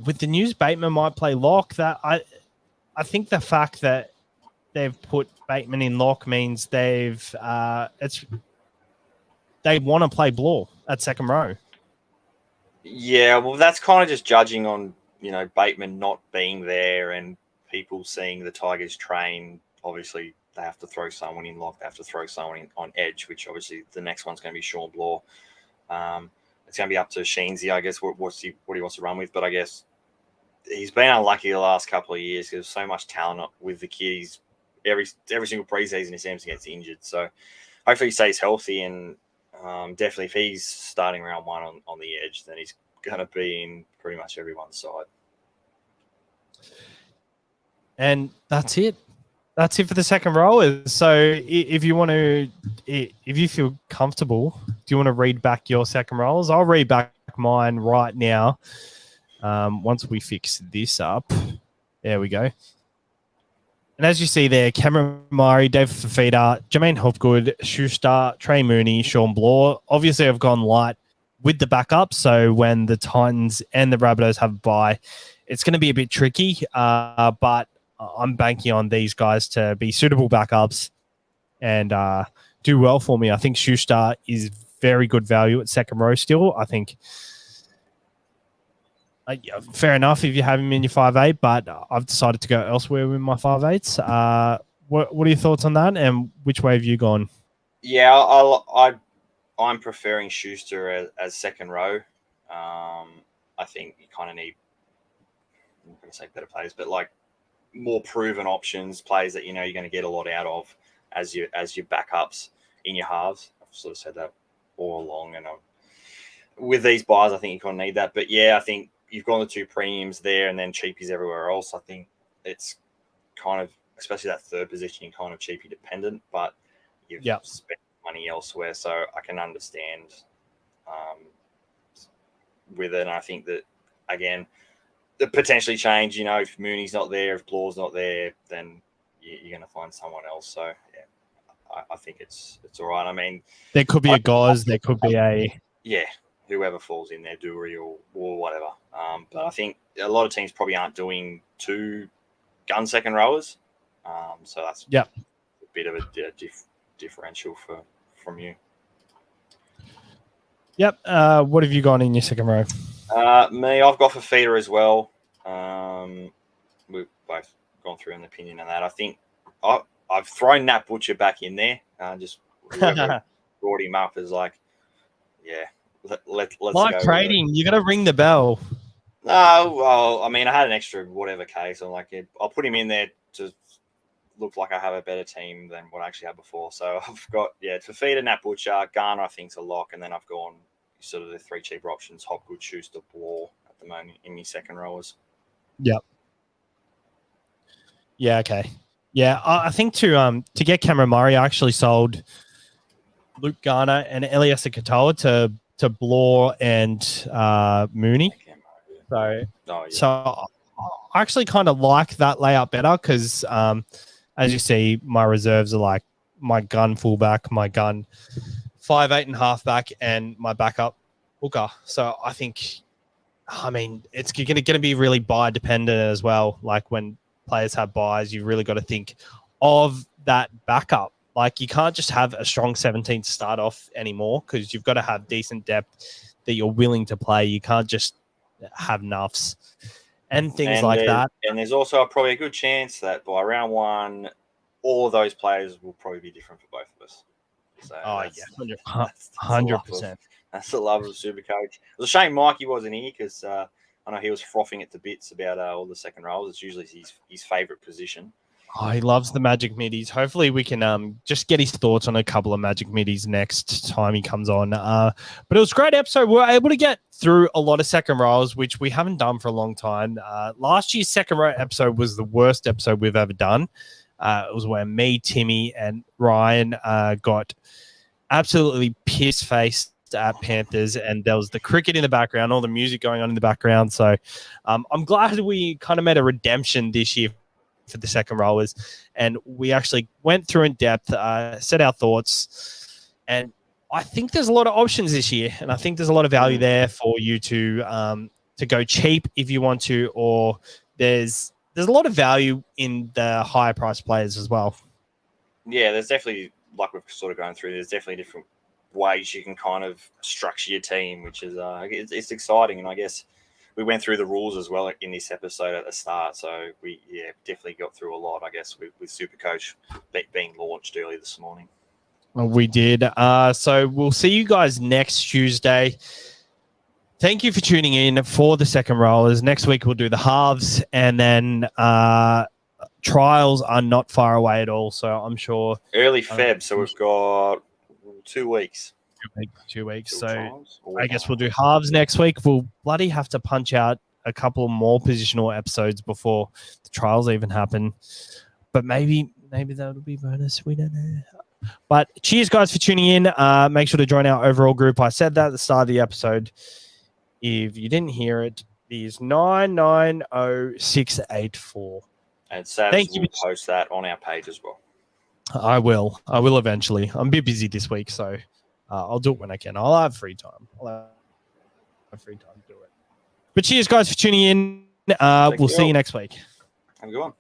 With the news, Bateman might play lock. That I think the fact that they've put Bateman in lock means they want to play Bloor at second row. Yeah, well, that's kind of just judging on, Bateman not being there and people seeing the Tigers train. Obviously, they have to throw someone in lock. They have to throw someone in on edge, which obviously the next one's going to be Sean Bloor. It's going to be up to Sheensy, I guess, what he wants to run with. But I guess he's been unlucky the last couple of years because there's so much talent with the kids. Every single preseason he seems to get injured. So hopefully he stays healthy, and definitely if he's starting round one on the edge, then he's going to be in pretty much everyone's side. And that's it. That's it for the second row. So if you feel comfortable, do you want to read back your second rows? I'll read back mine right now. Once we fix this up. There we go. And as you see there, Cameron Murray, Dave Fafita, Jermaine Hopgood, Schuster, Trey Mooney, Sean Bloor. Obviously, I've gone light with the backup. So when the Titans and the Rabbitohs have a bye, it's going to be a bit tricky. But I'm banking on these guys to be suitable backups and do well for me. I think Schuster is very good value at second row still. I think fair enough if you have him in your 5'8", but I've decided to go elsewhere with my 5'8s. What are your thoughts on that, and which way have you gone? Yeah, I'm preferring Schuster as second row. I think you kind of need, I'm not going to say better players, but like more proven options, players that you're going to get a lot out of as your backups in your halves. I've sort of said that all along, and with these buys, I think you kind of need that. But yeah, I think you've got the two premiums there and then cheapies everywhere else. I think it's kind of, especially that third position, you're kind of cheapy dependent, but you've spent money elsewhere. So I can understand with it. And I think that, again, the potentially change, if Mooney's not there, if Bloor's not there, then you're going to find someone else. So yeah, I think it's all right. I mean, there could be a Goz, there could be a... Yeah, whoever falls in there, Dewey or whatever. But I think a lot of teams probably aren't doing two gun second rowers. So that's a bit of a differential from you. Yep. What have you got in your second row? Me, I've got Fafita as well. We've both gone through an opinion on that. I think I've thrown Nat Butcher back in there. Just brought him up as like, yeah, let's live go trading. You got to ring the bell. No, well, I mean, I had an extra whatever case. I'm like, I'll put him in there to look like I have a better team than what I actually had before. So I've got, Fafita, Nat Butcher, Garner, I think's a lock, and then I've gone sort of the three cheaper options: Hopgood, Schuster, Bloor at the moment in my second rowers. Yep. Yeah. Okay. Yeah, I think to get Cameron Murray, I actually sold Luke Garner and Elias Katoa to Bloor and Mooney. So I actually kind of like that layout better because, as you see, my reserves are like my gun fullback, my gun 5'8" and halfback, and my backup hooker. So I think, it's going to be really buy dependent as well. Like when players have buys, you really got to think of that backup. Like you can't just have a strong 17 to start off anymore because you've got to have decent depth that you're willing to play. You can't just have nuffs and things like that. And there's also probably a good chance that by round one, all of those players will probably be different for both of us. So 100%. That's the love of Supercoach. It was a shame Mikey wasn't here because I know he was frothing it to bits about all the second rows. It's usually his favourite position. Oh, he loves the Magic Middies. Hopefully we can just get his thoughts on a couple of Magic Middies next time he comes on. But it was a great episode. We were able to get through a lot of second rows, which we haven't done for a long time. Last year's second row episode was the worst episode we've ever done. It was where me, Timmy, and Ryan got absolutely piss-faced at Panthers, and there was the cricket in the background, all the music going on in the background. So I'm glad we kind of made a redemption this year for the second rowers, and we actually went through in depth, said our thoughts, and I think there's a lot of options this year, and I think there's a lot of value there for you to go cheap if you want to, or there's a lot of value in the higher price players as well. Yeah, there's definitely, like we've sort of gone through, there's definitely different ways you can kind of structure your team, which is it's exciting. And I guess we went through the rules as well in this episode at the start, so we definitely got through a lot, I guess, with SuperCoach being launched early this morning. Well, we did. So we'll see you guys next Tuesday. Thank you for tuning in for the second rollers. Next week we'll do the halves, and then trials are not far away at all. So I'm sure early Feb. So we've got 2 weeks. 2 weeks. So I guess we'll do halves next week. We'll bloody have to punch out a couple more positional episodes before the trials even happen. But maybe that'll be bonus. We don't know. But cheers, guys, for tuning in. Make sure to join our overall group. I said that at the start of the episode. If you didn't hear it, it is 990684. And Savs will post that on our page as well. I will eventually. I'm a bit busy this week, so I'll do it when I can. I'll have free time. To do it. But cheers, guys, for tuning in. We'll see you next week. Have a good one.